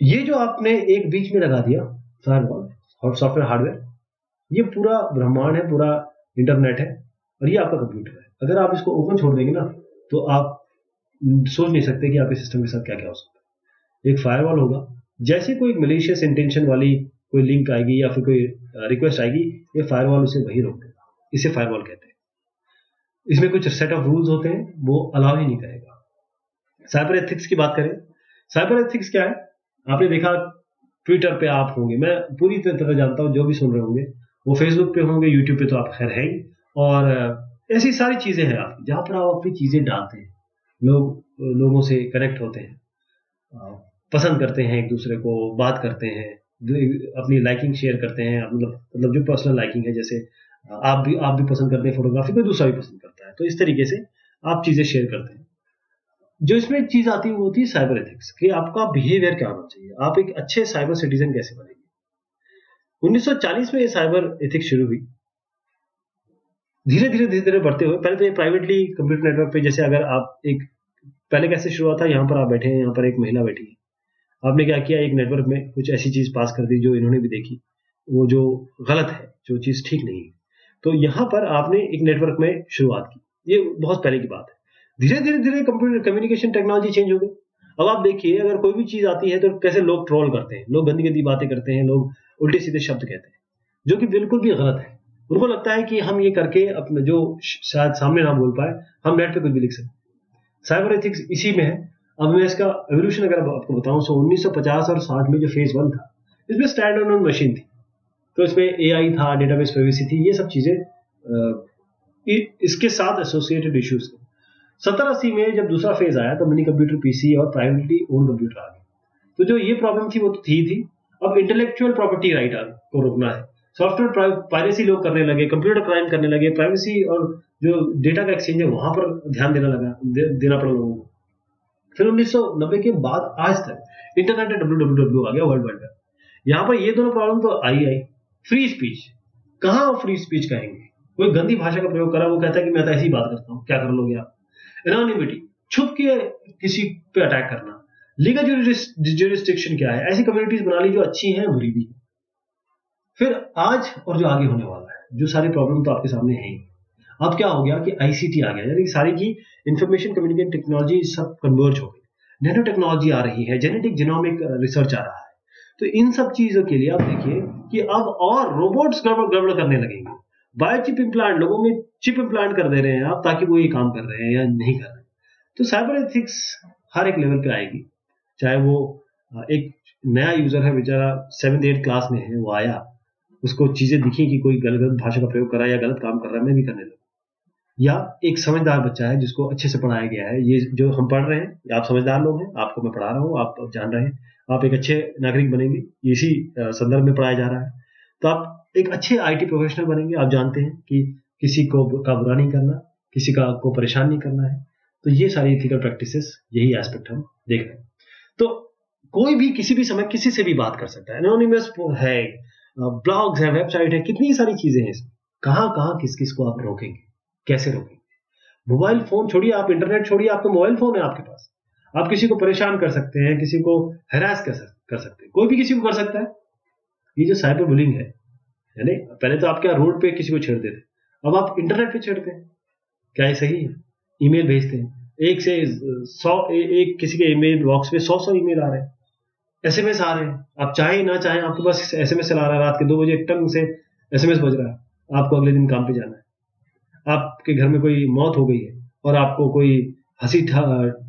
ये जो आपने एक बीच में लगा दिया फायरवॉल और सॉफ्टवेयर हार्डवेयर, ये पूरा ब्रह्मांड है, पूरा इंटरनेट है और ये आपका कंप्यूटर है। अगर आप इसको ओपन छोड़ देंगे ना तो आप सोच नहीं सकते कि आपके सिस्टम के साथ क्या क्या हो सकता है। एक फायरवॉल होगा, जैसे कोई मलिशियस इंटेंशन वाली कोई लिंक आएगी या फिर कोई रिक्वेस्ट आएगी, ये फायरवॉल उसे वहीं रोक देगा। इसे फायरवॉल कहते हैं। इसमें कुछ सेट ऑफ रूल्स होते हैं, वो अलाउ ही नहीं करेगा। साइबर एथिक्स की बात करें, साइबर एथिक्स क्या है? आपने देखा ट्विटर पे आप होंगे, मैं पूरी तरह जानता हूं, जो भी सुन रहे होंगे वो फेसबुक पे होंगे, यूट्यूब पे तो आप खैर है ही, और ऐसी सारी चीजें हैं आप जहां पर आप अपनी चीजें डालते हैं, लोगों से कनेक्ट होते हैं, पसंद करते हैं, एक दूसरे को बात करते हैं, अपनी लाइकिंग शेयर करते हैं, मतलब जो पर्सनल लाइकिंग है, जैसे आप भी पसंद करते हैं फोटोग्राफी, कोई दूसरा भी पसंद करता है, तो इस तरीके से आप चीजें शेयर करते हैं। जो इसमें एक चीज आती है वो होती है साइबर एथिक्स, कि आपका बिहेवियर क्या होना चाहिए, आप एक अच्छे साइबर सिटीजन कैसे बनेंगे। 1940 में ये साइबर एथिक्स शुरू हुई, धीरे धीरे बढ़ते हुए, पहले तो ये प्राइवेटली कंप्यूटर नेटवर्क पे, जैसे अगर आप एक, पहले कैसे शुरू हुआ था, यहाँ पर आप बैठे हैं, यहाँ पर एक महिला बैठी है, आपने क्या किया, एक नेटवर्क में कुछ ऐसी चीज पास कर दी जो इन्होंने भी देखी, वो जो गलत है, जो चीज ठीक नहीं है, तो यहाँ पर आपने एक नेटवर्क में शुरुआत की। ये बहुत पहले की बात है। धीरे धीरे कंप्यूटर कम्युनिकेशन टेक्नोलॉजी चेंज हो गई। अब आप देखिए, अगर कोई भी चीज आती है तो कैसे लोग ट्रोल करते हैं, लोग गंदी गंदी बातें करते हैं, लोग उल्टे सीधे शब्द कहते हैं, जो कि बिल्कुल भी गलत है। उनको लगता है कि हम ये करके अपने जो शायद सामने ना बोल पाए, हम नेट पे कुछ भी लिख सकते। साइबर एथिक्स इसी में है। अब मैं इसका एवोल्यूशन अगर आपको बताऊं, तो 1950 और 60 में जो फेज 1 था, इसमें स्टैंड ऑन मशीन थी, तो इसमें एआई था, डेटाबेस प्राइवेसी थी, ये सब चीजें इसके साथ एसोसिएटेड इश्यूज थे। 70-80 में जब दूसरा फेज आया तो मिनी कंप्यूटर, पीसी और प्राइवेटली ओन कंप्यूटर आ गए। तो जो ये प्रॉब्लम थी वो तो थी। अब इंटेलेक्चुअल प्रॉपर्टी राइट को रोकना है, सॉफ्टवेयर पायरेसी लोग करने लगे, कंप्यूटर क्राइम करने लगे, प्राइवेसी और जो डेटा का एक्सचेंज है वहां पर ध्यान देना पड़ा लोगों को। फिर 1990 के बाद आज तक इंटरनेट WWW आ गया, वर्ल्ड वाइड वेब। यहाँ पर ये दोनों प्रॉब्लम तो आई। फ्री स्पीच, कहाँ फ्री स्पीच कहेंगे? कोई गंदी भाषा का प्रयोग करा, वो कहता है कि मैं तो ऐसी बात करता हूँ, क्या कर लोगे आप? एनोनिमिटी, छुप के किसी पे अटैक करना। लीगल ज्यूरिसडिक्शन क्या है? ऐसी कम्युनिटीज बना ली जो अच्छी हैं, बुरी भी। फिर आज और जो आगे होने वाला है, जो सारी प्रॉब्लम तो आपके सामने है ही। अब क्या हो गया कि आईसीटी आ गया, यानी सारी की इंफॉर्मेशन कम्युनिकेशन टेक्नोलॉजी सब कन्वर्ज हो गई, नैनो टेक्नोलॉजी आ रही है, जेनेटिक जीनोमिक रिसर्च आ रहा है। तो इन सब चीजों के लिए आप देखिए कि अब और रोबोट्स गड़बड़ करने लगेंगे। बायोचिप इम्प्लांट, लोगों में चिप इम्प्लांट कर दे रहे हैं आप, ताकि वो ये काम कर रहे हैं या नहीं कर रहे हैं। तो साइबर एथिक्स हर एक लेवल पे आएगी, चाहे वो एक नया यूजर है, बेचारा 7th-8th क्लास में है, वो आया, उसको चीजें दिखी कि कोई गलत भाषा का प्रयोग कर रहा है या गलत काम कर रहा है, मैं भी करने लगूं। या एक समझदार बच्चा है जिसको अच्छे से पढ़ाया गया है, ये जो हम पढ़ रहे हैं, आप समझदार लोग हैं, आपको मैं पढ़ा रहा हूँ, आप जान रहे हैं, आप एक अच्छे नागरिक बनेंगे, इसी संदर्भ में पढ़ाया जा रहा है। तो आप एक अच्छे आईटी प्रोफेशनल बनेंगे। आप जानते हैं कि किसी को का बुरा नहीं करना, किसी का को परेशान नहीं करना है। तो ये सारी एथिकल प्रैक्टिसेस, यही एस्पेक्ट हम देख रहे हैं। तो कोई भी किसी भी समय किसी से भी बात कर सकता है, एनोनिमस है, ब्लॉग्स है, वेबसाइट है, कितनी सारी चीजें हैं इसमें। कहाँ किस किस को आप रोकेंगे, कैसे रोकेंगे? मोबाइल फोन छोड़िए, आप इंटरनेट छोड़िए, आपका मोबाइल फोन है आपके पास, आप किसी को परेशान कर सकते हैं, किसी को हैरास कर सकते हैं, कोई भी किसी को कर सकता है। ये जो साइबर बुलिंग है, यानी पहले तो आप क्या रोड पे किसी को छेड़ते थे, अब आप इंटरनेट पे छेड़ते हैं। क्या ये सही है? ईमेल भेजते हैं, एक से 100 एक किसी के ईमेल बॉक्स में 100 ईमेल आ रहे हैं, एसएमएस आ रहे हैं। आप चाहे ना चाहे आपके पास एसएमएस चला रहा है, रात के 2 बजे टंग से एसएमएस बज रहा है, आपको अगले दिन काम पे जाना है, आपके घर में कोई मौत हो गई है और आपको कोई हंसी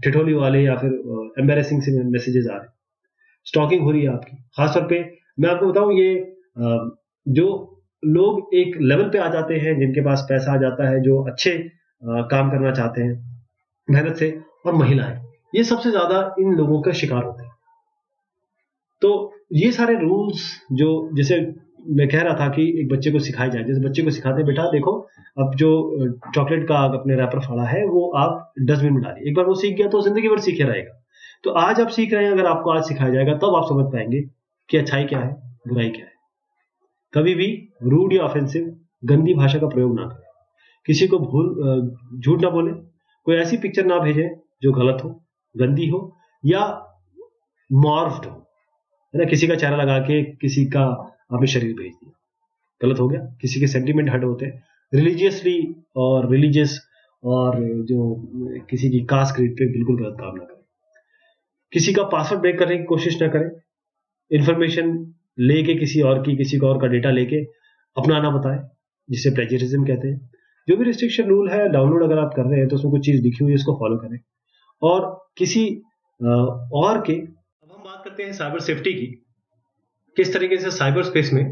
ठिठोली वाले या फिर एम्बेरेसिंग से मैसेजेस आ रहे हैं, स्टॉकिंग हो रही है आपकी। खासतौर पे मैं आपको बताऊं, ये जो लोग एक लेवल पे आ जाते हैं, जिनके पास पैसा आ जाता है, जो अच्छे काम करना चाहते हैं मेहनत से, और महिलाएं, ये सबसे ज्यादा इन लोगों का शिकार होते हैं। तो ये सारे रूल्स, जो जैसे मैं कह रहा था कि एक बच्चे को सिखाया जाए, जैसे बच्चे को सिखाते हैं, बेटा देखो अब जो चॉकलेट का अपने रैपर फाड़ा है वो आप डस्टबिन में डालिए, एक बार वो सीख गया तो जिंदगी भर सीखे रहेगा। तो आज आप सीख रहे हैं, अगर आपको आज सिखाया जाएगा तब आप समझ पाएंगे कि अच्छाई क्या है, बुराई क्या है। कभी भी रूड या ऑफेंसिव गंदी भाषा का प्रयोग ना करें, किसी को झूठ ना बोले, कोई ऐसी पिक्चर ना भेजें जो गलत हो, गंदी हो या मॉर्फ्ड हो, है ना, किसी का चेहरा लगा के किसी का आपने शरीर भेज दिया, गलत हो गया। किसी के सेंटीमेंट हर्ट होते हैं, रिलीजियसली और रिलीजियस और जो किसी की कास्ट क्रीड पे बिल्कुल गलत काम ना करें। किसी का पासवर्ड ब्रेक करने की कोशिश ना करें, इंफॉर्मेशन लेके किसी और का डेटा लेके अपना ना बताएं, जिसे प्लेजरिज्म कहते हैं। जो भी रिस्ट्रिक्शन रूल है, डाउनलोड अगर आप कर रहे हैं तो उसमें कुछ चीज लिखी हुई है, उसको फॉलो करें। और किसी और के, अब हम बात करते हैं साइबर सेफ्टी की, किस तरीके से साइबर स्पेस में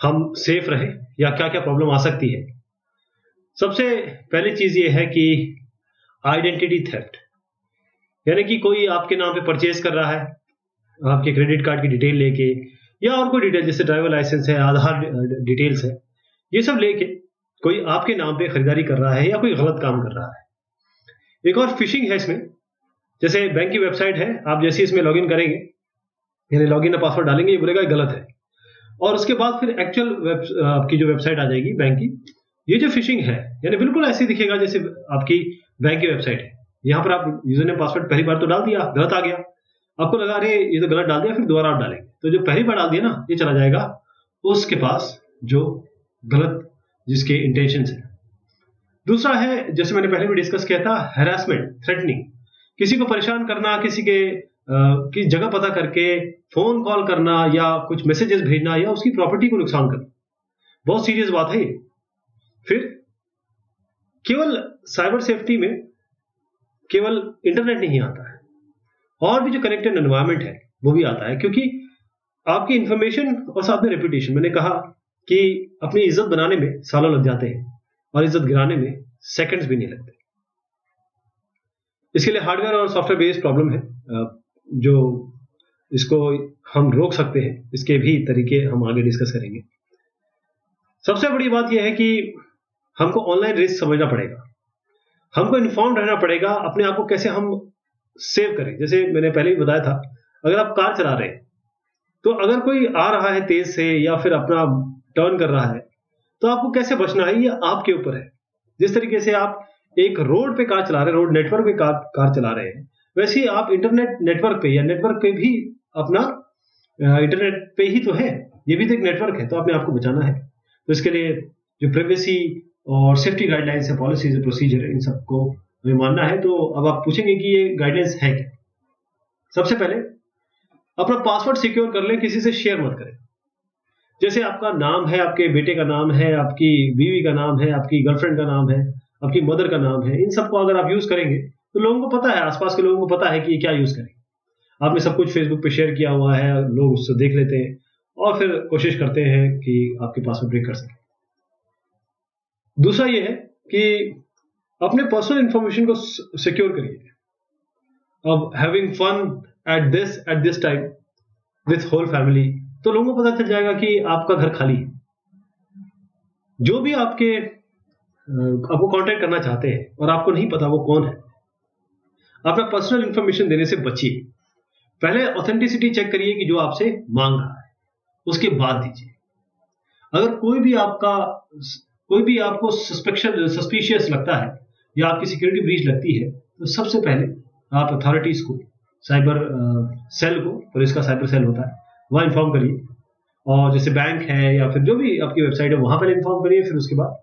हम सेफ रहे या क्या क्या प्रॉब्लम आ सकती है। सबसे पहली चीज ये है कि आइडेंटिटी थेफ्ट, यानी कि कोई आपके नाम पे परचेज कर रहा है, आपके क्रेडिट कार्ड की डिटेल लेके या और कोई डिटेल, जैसे ड्राइवर लाइसेंस है, आधार डिटेल्स है, ये सब लेके कोई आपके नाम पे खरीदारी कर रहा है या कोई गलत काम कर रहा है। एक और फिशिंग है इसमें, जैसे बैंक की वेबसाइट है, आप जैसे इसमें लॉगिन करेंगे, यानी लॉगिन पासवर्ड डालेंगे, ये बोलेगा गलत है, और उसके बाद फिर एक्चुअल आपकी जो वेबसाइट आ जाएगी बैंक की, ये जो फिशिंग है, यानी बिल्कुल ऐसे दिखेगा जैसे आपकी बैंक की वेबसाइट है। यहाँ पर आप यूजर ने पासवर्ड पहली बार तो डाल दिया, गलत आ गया, आपको लगा अरे ये तो गलत डाल दिया, फिर दोबारा आप डालेंगे तो जो पहली बार डाल दिया ना, ये चला जाएगा उसके पास जो गलत, जिसके इंटेंशन है। दूसरा है, जैसे मैंने पहले भी डिस्कस किया था, हैरासमेंट, थ्रेटनिंग, किसी को परेशान करना, किसी के की जगह पता करके फोन कॉल करना या कुछ मैसेजेस भेजना या उसकी प्रॉपर्टी को नुकसान करना, बहुत सीरियस बात है ये। फिर केवल साइबर सेफ्टी में केवल इंटरनेट नहीं आता है, और भी जो कनेक्टेड एनवायरनमेंट है वो भी आता है, क्योंकि आपकी इंफॉर्मेशन और साथ में रेपुटेशन, मैंने कहा कि अपनी इज्जत बनाने में सालों लग जाते हैं और इज्जत गिराने में सेकंड्स भी नहीं लगते। इसके लिए हार्डवेयर और सॉफ्टवेयर बेस्ड प्रॉब्लम है, जो इसको हम रोक सकते हैं। इसके भी तरीके हम आगे डिस्कस करेंगे। सबसे बड़ी बात यह है कि हमको ऑनलाइन रिस्क समझना पड़ेगा, हमको इन्फॉर्म रहना पड़ेगा, अपने आप को कैसे हम सेव करें। जैसे मैंने पहले भी बताया था, अगर आप कार चला रहे हैं तो अगर कोई आ रहा है तेज से या फिर अपना टर्न कर रहा है, तो आपको कैसे बचना है ये आपके ऊपर है। जिस तरीके से आप एक रोड पे कार चला रहे हैं, रोड नेटवर्क पे कार चला रहे हैं, वैसे ही आप इंटरनेट नेटवर्क पे या नेटवर्क पे भी अपना इंटरनेट पे ही तो है, ये भी तो एक नेटवर्क है, तो अपने आपको बचाना है। तो इसके लिए जो प्राइवेसी और सेफ्टी गाइडलाइंस है, पॉलिसीज, प्रोसीजर, इन सबको हमें मानना है। तो अब आप पूछेंगे कि ये गाइडलाइंस है क्या। सबसे पहले अपना पासवर्ड सिक्योर कर लें, किसी से शेयर मत करें। जैसे आपका नाम है, आपके बेटे का नाम है, आपकी बीवी का नाम है, आपकी गर्लफ्रेंड का नाम है, आपकी मदर का नाम है, इन सबको अगर आप यूज करेंगे तो लोगों को पता है, आसपास के लोगों को पता है कि ये क्या यूज करें। आपने सब कुछ फेसबुक पे शेयर किया हुआ है, लोग उससे देख लेते हैं और फिर कोशिश करते हैं कि आपके पासवर्ड ब्रेक कर सकें। दूसरा ये है कि अपने पर्सनल इंफॉर्मेशन को सिक्योर करिए। अब having fun at this time with whole family, तो लोगों को पता चल जाएगा कि आपका घर खाली है। जो भी आपको कांटेक्ट करना चाहते हैं और आपको नहीं पता वो कौन है, अपना पर्सनल इंफॉर्मेशन देने से बचिए। पहले ऑथेंटिसिटी चेक करिए कि जो आपसे मांग रहा है, उसके बाद दीजिए। अगर कोई भी आपको सस्पिशियस लगता है या आपकी सिक्योरिटी ब्रीच लगती है, तो सबसे पहले आप अथॉरिटीज को, साइबर सेल को, पुलिस का साइबर सेल होता है, वहां इन्फॉर्म करिए। और जैसे बैंक है या फिर जो भी आपकी वेबसाइट है वहां पर इन्फॉर्म करिए, फिर उसके बाद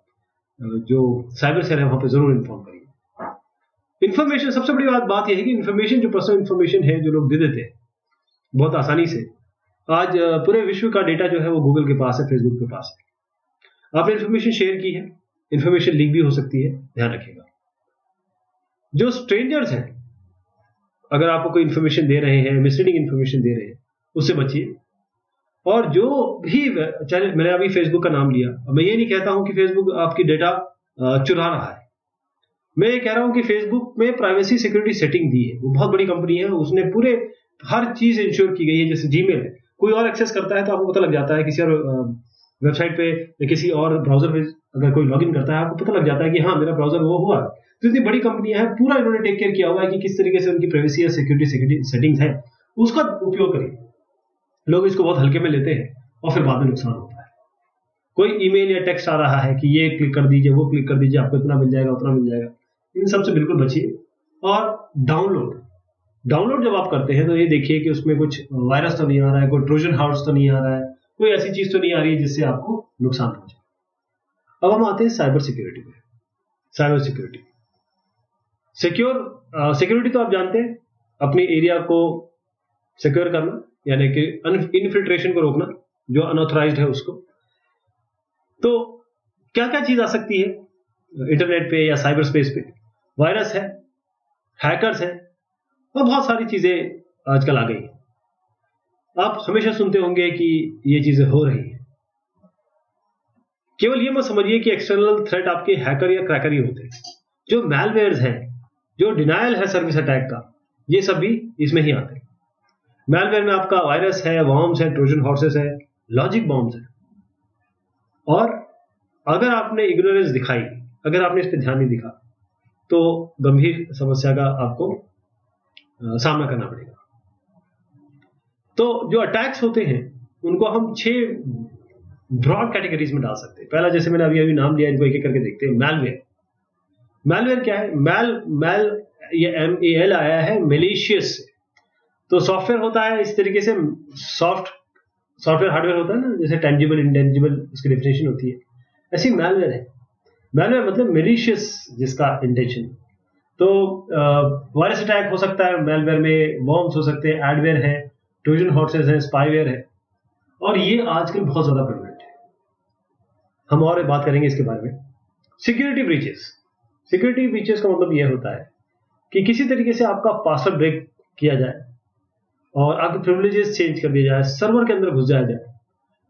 जो साइबर सेल है वहां पर जरूर इन्फॉर्म करिए। इन्फॉर्मेशन, सबसे बड़ी बात यह है कि इन्फॉर्मेशन, जो पर्सनल इन्फॉर्मेशन है जो लोग दे देते हैं बहुत आसानी से, आज पूरे विश्व का डेटा जो है वो गूगल के पास है, फेसबुक के पास है। आपने इन्फॉर्मेशन शेयर की है, इन्फॉर्मेशन लीक भी हो सकती है, ध्यान रखिएगा। जो स्ट्रेंजर्स हैं, अगर आपको कोई इन्फॉर्मेशन दे रहे हैं, मिसलीडिंग इन्फॉर्मेशन दे रहे हैं, उससे बचिए। और जो भी, चाहे मैंने अभी फेसबुक का नाम लिया, मैं ये नहीं कहता हूं कि फेसबुक आपकी डेटा चुरा रहा है, मैं ये कह रहा हूं कि फेसबुक में प्राइवेसी सिक्योरिटी सेटिंग दी है, वो बहुत बड़ी कंपनी है, उसने पूरे हर चीज इंश्योर की गई है। जैसे जीमेल है, कोई और एक्सेस करता है तो आपको पता लग जाता है, किसी और वेबसाइट पे या किसी और ब्राउजर पे अगर कोई लॉगिन करता है, आपको पता लग जाता है कि हाँ मेरा ब्राउजर वो हुआ। तो इतनी बड़ी कंपनियां हैं, पूरा इन्होंने टेक केयर किया हुआ है कि किस तरीके से उनकी प्राइवेसी या सिक्योरिटी सेटिंग्स है, उसका उपयोग करिए। लोग इसको बहुत हल्के में लेते हैं और फिर बाद में नुकसान होता है। कोई ईमेल या टेक्स्ट आ रहा है कि ये क्लिक कर दीजिए, वो क्लिक कर दीजिए, आपको इतना मिल जाएगा, उतना मिल जाएगा, इन सब से बिल्कुल बचिए। और डाउनलोड जब आप करते हैं तो ये देखिए कि उसमें कुछ वायरस तो नहीं आ रहा है, कोई ट्रोजन हॉर्स तो नहीं आ रहा है, कोई ऐसी चीज तो नहीं आ रही है जिससे आपको नुकसान पहुंचे। अब हम आते हैं साइबर सिक्योरिटी पे। साइबर सिक्योरिटी तो आप जानते हैं, अपने एरिया को सिक्योर करना, यानी कि इनफिल्ट्रेशन को रोकना, जो अनऑथराइज्ड है उसको। तो क्या क्या चीज आ सकती है इंटरनेट पे या साइबर स्पेस पे? वायरस है, हैकर्स है, और बहुत सारी चीजें आजकल आ गई हैं। आप हमेशा सुनते होंगे कि ये चीजें हो रही हैं। केवल ये मत समझिए कि एक्सटर्नल थ्रेट आपके हैकर या क्रैकर ही होते हैं। जो मैलवेयर्स हैं, जो डिनायल है सर्विस अटैक का, ये सब भी इसमें ही आते हैं। मैलवेयर में आपका वायरस है, वॉर्म्स है, ट्रोजन हॉर्सेस है, लॉजिक बॉम्ब्स है। और अगर आपने इग्नोरेंस दिखाई, अगर आपने इस पर ध्यान नहीं दिखा, तो गंभीर समस्या का आपको सामना करना पड़ेगा। तो जो अटैक्स होते हैं उनको हम 6 ब्रॉड कैटेगरीज में डाल सकते हैं। पहला, जैसे मैंने अभी नाम लिया, इनको एक एक करके देखते हैं। मैलवेयर क्या है? ये MAL आया है मेलिशियस से। तो सॉफ्टवेयर होता है इस तरीके से, सॉफ्टवेयर हार्डवेयर होता है ना, जैसे टेंजिबल इंटेंजिबल उसकी डेफिनेशन होती है, ऐसी मैलवेयर है। मैलवेयर मतलब मेलिशियस, जिसका इंटेंशन। तो वायरस अटैक हो सकता है मेलवेयर में, वॉर्म्स हो सकते हैं, एडवेयर है, ट्रोजन हॉर्सेस है, स्पाईवेयर है, और ये आजकल बहुत ज्यादा प्रेवलेंट है। हम और बात करेंगे इसके बारे में। Security breaches. सिक्योरिटी ब्रीचेस का मतलब यह होता है कि किसी तरीके से आपका पासवर्ड ब्रेक किया जाए और आपके प्रिविलेजेस चेंज कर दिया जाए, सर्वर के अंदर घुस जाया जाए,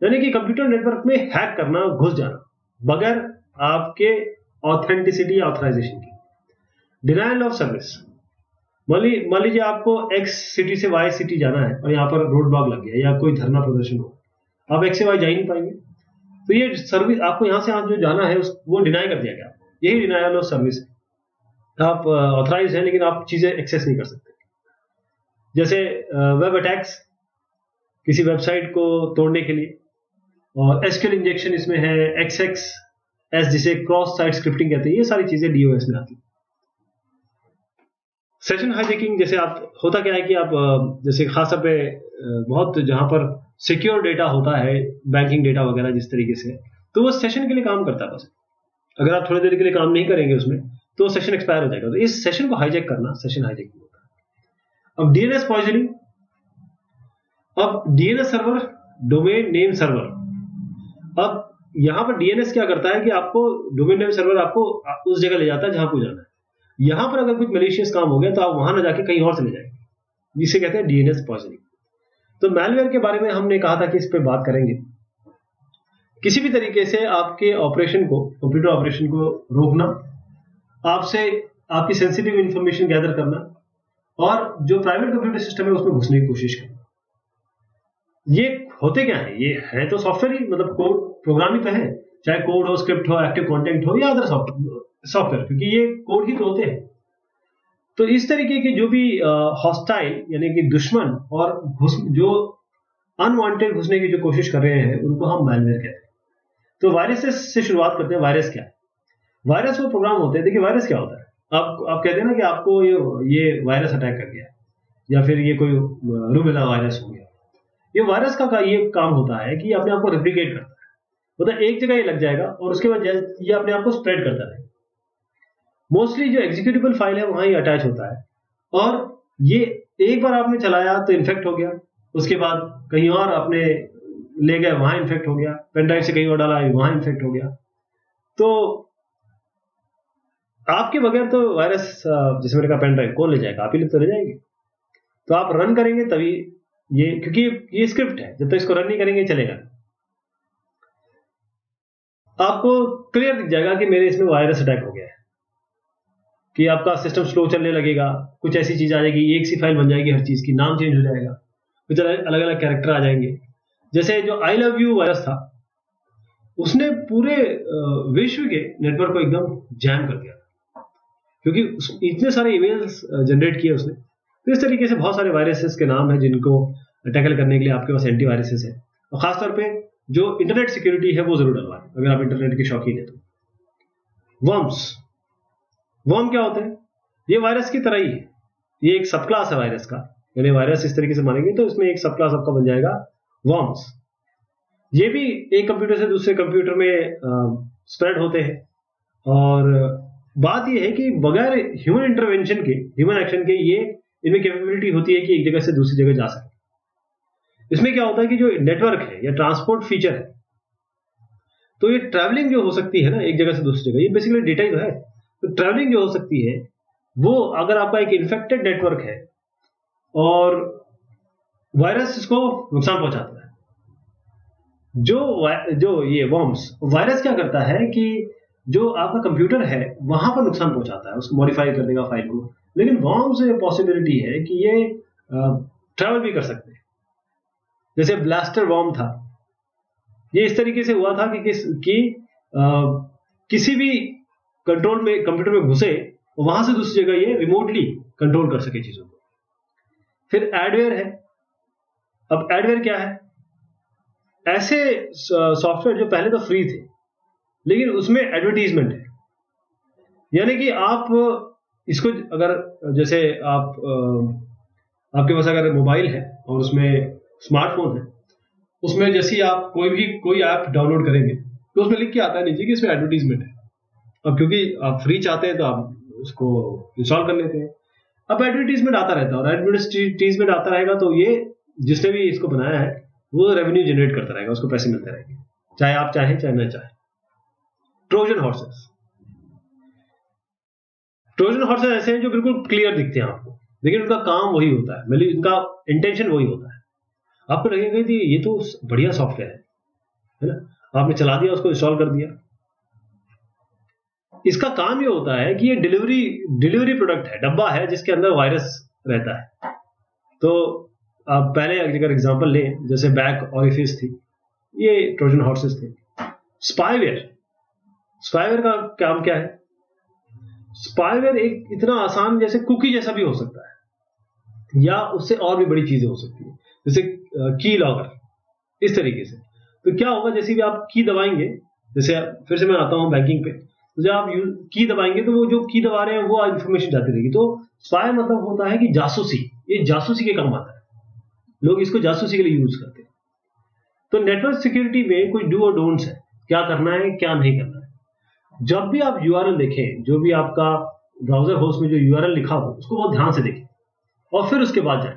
यानी कि कंप्यूटर नेटवर्क में हैक करना, घुस जाना बगैर आपके ऑथेंटिसिटी या ऑथराइजेशन की। Denial of service. मान लीजिए आपको एक्स सिटी से वाई सिटी जाना है और यहाँ पर रोड ब्लॉक लग गया या कोई धरना प्रदर्शन हो, आप एक्स से वाई जा ही नहीं पाएंगे, तो ये सर्विस आपको यहाँ से जो जाना है वो डिनाई कर दिया गया। यही डिनायल ऑफ सर्विस है। आप ऑथराइज हैं लेकिन आप चीजें एक्सेस नहीं कर सकते। जैसे वेब अटैक्स, किसी वेबसाइट को तोड़ने के लिए, और एसक्यूएल इंजेक्शन इसमें है, एक्सएक्स जिसे क्रॉस साइट स्क्रिप्टिंग कहते हैं, ये सारी चीजें डीओएस में आती है। सेशन हाईजैकिंग, जैसे आप होता क्या है कि आप जैसे खासतौर पे बहुत जहां पर सिक्योर डेटा होता है, बैंकिंग डेटा वगैरह जिस तरीके से, तो वो सेशन के लिए काम करता है। बस अगर आप थोड़ी देर के लिए काम नहीं करेंगे उसमें तो सेशन एक्सपायर हो जाएगा। तो इस सेशन को हाईजैक करना सेशन हाईजैकिंग होता है। अब डीएनएस पॉइजनिंग। अब DNS server, domain name server. अब यहां पर डीएनएस क्या करता है कि आपको डोमेन नेम सर्वर आपको उस जगह ले जाता है जहां को जाना है। यहां पर अगर कुछ मलेशियस काम हो गया तो आप वहां ना जाके कहीं और चले जाएंगे, जिसे कहते हैं डीएनएस पॉइजनिंग। तो मैलवेयर के बारे में हमने कहा था कि इस पे बात करेंगे। किसी भी तरीके से आपके ऑपरेशन को, कंप्यूटर ऑपरेशन को रोकना, आपसे आपकी सेंसिटिव इंफॉर्मेशन गैदर करना, और जो प्राइवेट कंप्यूटर सिस्टम है उसमें घुसने की कोशिश करना। ये होते क्या है? ये है तो सॉफ्टवेयर ही, मतलब कोड प्रोग्रामिंग तो है, चाहे कोड हो, स्क्रिप्ट हो, एक्टिव कंटेंट हो या अदर सॉफ्टवेयर, क्योंकि ये कोड ही तो होते हैं। तो इस तरीके के जो भी हॉस्टाइल यानी कि दुश्मन और जो अनवांटेड घुसने की जो कोशिश कर रहे हैं उनको हम मैलवेयर कहते हैं। तो वायरसेस से शुरुआत करते हैं। वायरस क्या है? वायरस वो प्रोग्राम होते हैं। देखिए वायरस क्या होता है, आप कहते हैं ना कि आपको ये वायरस अटैक कर गया या फिर ये कोई रूबेला वायरस हो गया। ये वायरस का ये काम होता है कि अपने आप को रेप्लिकेट करता है, मतलब एक जगह ये लग जाएगा और उसके बाद ये अपने आप को स्प्रेड करता रहेगा। मोस्टली जो एग्जीक्यूटेबल फाइल है वहां ही अटैच होता है, और ये एक बार आपने चलाया तो इन्फेक्ट हो गया, उसके बाद कहीं और आपने ले गए वहां इन्फेक्ट हो गया, पेनड्राइव से कहीं और डाला वहां इन्फेक्ट हो गया। तो आपके बगैर तो वायरस, जैसे मैंने कहा पेनड्राइव कौन ले जाएगा? आप ही तो ले जाएंगे। तो आप रन करेंगे तभी ये, क्योंकि ये स्क्रिप्ट है, जब तक इसको रन नहीं करेंगे चलेगा। आपको क्लियर दिख जाएगा कि मेरे इसमें वायरस अटैक हो गया है, कि आपका सिस्टम स्लो चलने लगेगा, कुछ ऐसी चीज आ जाएगी, एक सी फाइल बन जाएगी हर चीज की, नाम चेंज हो जाएगा, कुछ अलग अलग कैरेक्टर आ जाएंगे। जैसे जो आई लव यू वायरस था, उसने पूरे विश्व के नेटवर्क को एकदम जैम कर दिया, क्योंकि इतने सारे ईमेल्स जनरेट किए उसने। तो इस तरीके से बहुत सारे वायरसेस के नाम हैं जिनको टैकल करने के लिए आपके पास एंटी वायरसेस है, और खासतौर पे जो इंटरनेट सिक्योरिटी है वो जरूर डलवाएं अगर आप इंटरनेट के शौकीन है तो। वर्म्स। वर्म क्या होते हैं? ये वायरस की तरह ही है, ये एक सब क्लास है वायरस का, यानी वायरस इस तरीके से मानेंगे तो इसमें एक सब क्लास आपका बन जाएगा वर्म्स। ये भी एक कंप्यूटर से दूसरे कंप्यूटर में स्प्रेड होते हैं, और बात यह है कि बगैर ह्यूमन इंटरवेंशन के, ह्यूमन एक्शन के, ये इनमें कैपेबिलिटी होती है कि एक जगह से दूसरी जगह जा सके। इसमें क्या होता है कि जो नेटवर्क है या ट्रांसपोर्ट फीचर है, तो ये ट्रैवलिंग जो हो सकती है ना एक जगह से दूसरी जगह, ये बेसिकली डेटा ही तो है। तो ट्रैवलिंग जो हो सकती है वो, अगर आपका एक इन्फेक्टेड नेटवर्क है और वायरस इसको नुकसान पहुंचाता है, जो ये वर्म्स, वायरस क्या करता है कि जो आपका कंप्यूटर है वहां पर नुकसान पहुंचाता है, उसको मॉडिफाई कर देगा फाइल को। लेकिन वर्म्स में पॉसिबिलिटी है कि ये ट्रैवल भी कर सकते हैं। जैसे ब्लास्टर वर्म था, ये इस तरीके से हुआ था कि किसी भी कंप्यूटर में घुसे, वहां से दूसरी जगह ये रिमोटली कंट्रोल कर सके चीजों को। फिर एडवेयर है। अब एडवेयर क्या है? ऐसे सॉफ्टवेयर जो पहले तो फ्री थे लेकिन उसमें एडवर्टीजमेंट है, यानी कि आप इसको अगर, जैसे आपके पास अगर मोबाइल है और उसमें स्मार्टफोन है, उसमें जैसे ही आप कोई ऐप डाउनलोड करेंगे तो उसमें लिख के आता है नीचे कि इसमें एडवर्टीजमेंट है। अब क्योंकि आप फ्री चाहते हैं तो आप उसको इंस्टॉल कर लेते हैं। अब एडवर्टीजमेंट आता रहता है और एडवर्टीजमेंट आता रहेगा तो ये जिसने भी इसको बनाया है वो रेवेन्यू जनरेट करता रहेगा, उसको पैसे मिलते रहेंगे, चाहे आप चाहें चाहे मैं चाहे। ट्रोजन हॉर्सेस, ट्रोजन हॉर्सेस ऐसे हैं जो बिल्कुल क्लियर दिखते हैं आपको, लेकिन उनका काम वही होता है, मतलब उनका इंटेंशन वही होता है। आपको लगेगा कि ये तो बढ़िया सॉफ्टवेयर है ना, आपने चला दिया, उसको इंस्टॉल कर दिया। इसका काम ये होता है कि ये डिलीवरी प्रोडक्ट है, डब्बा है जिसके अंदर वायरस रहता है। तो आप पहले अगर एग्जांपल लें, जैसे बैक ऑरिफिस थी, ये ट्रोजन हॉर्सेस थे। स्पाईवेयर का काम क्या है? स्पाईवेयर एक इतना आसान जैसे कुकी जैसा भी हो सकता है, या उससे और भी बड़ी चीजें हो सकती है, जैसे की लॉगर, इस तरीके से। तो क्या होगा, जैसे भी आप की दबाएंगे, जैसे फिर से मैं आता हूं बैंकिंग पे, तो जब आप की दबाएंगे तो वो जो की दबा रहे हैं वो इंफॉर्मेशन जाती रहेगी। तो स्पाई मतलब होता है कि जासूसी, ये जासूसी के काम आता है, लोग इसको जासूसी के लिए यूज करते हैं। तो नेटवर्क सिक्योरिटी में कुछ डू और डोंट्स है, क्या करना है क्या नहीं करना है। जब भी आप यूआरएल देखें, जो भी आपका ब्राउजर होस्ट में जो यूआरएल लिखा हो उसको बहुत ध्यान से देखें और फिर उसके बाद जाए।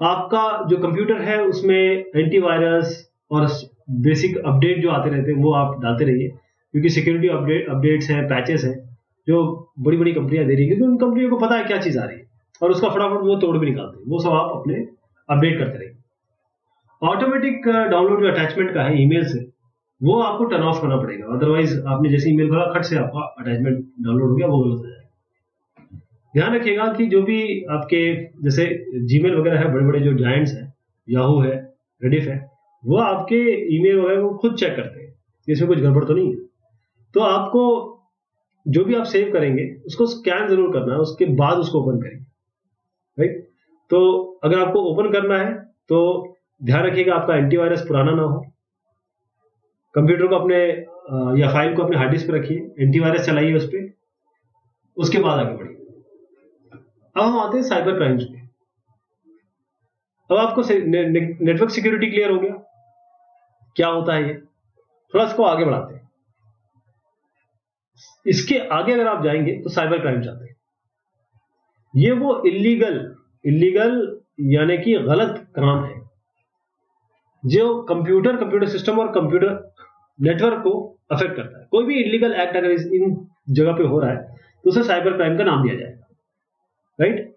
आपका जो कंप्यूटर है उसमें एंटीवायरस और बेसिक अपडेट जो आते रहते हैं वो आप डालते रहिए, क्योंकि सिक्योरिटी अपडेट्स हैं, पैचेस हैं जो बड़ी बड़ी कंपनियां दे रही है, क्योंकि उन कंपनियों को पता है क्या चीज आ रही है और उसका फटाफट वो तोड़ भी निकालते हैं। वो सब आप अपने अपडेट करते रहिए। ऑटोमेटिक डाउनलोड जो अटैचमेंट का है ईमेल से, वो आपको टर्न ऑफ करना पड़ेगा, अदरवाइज आपने जैसे ईमेल खोला खट से आपका अटैचमेंट डाउनलोड हो गया, वो गलत हो जाएगा। ध्यान रखिएगा कि जो भी आपके जैसे जीमेल वगैरह है, बड़े बड़े जो जायंट्स हैं, याहू है, रेडिफ है, वो आपके ईमेल वगैरह को खुद चेक करते हैं कि इसमें कुछ गड़बड़ तो नहीं है। तो आपको जो भी आप सेव करेंगे उसको स्कैन जरूर करना है, उसके बाद उसको ओपन करेंगे, राइट। तो अगर आपको ओपन करना है तो ध्यान रखिएगा आपका एंटीवायरस पुराना ना हो। कंप्यूटर को अपने या फाइल को अपने हार्ड डिस्क पे रखिए, एंटीवायरस चलाइए उस पर, उसके बाद आगे बढ़िए। अब हम आते हैं साइबर क्राइम्स पे। अब आपको नेटवर्क सिक्योरिटी क्लियर हो गया, क्या होता है ये, थोड़ा इसको आगे बढ़ाते हैं। इसके आगे अगर आप जाएंगे तो साइबर क्राइम्स आते हैं। ये वो इलीगल यानी कि गलत काम है जो कंप्यूटर सिस्टम और कंप्यूटर नेटवर्क को अफेक्ट करता है। कोई भी इलीगल एक्ट अगर इन जगह पे हो रहा है तो उसे साइबर क्राइम का नाम दिया जाएगा, राइट।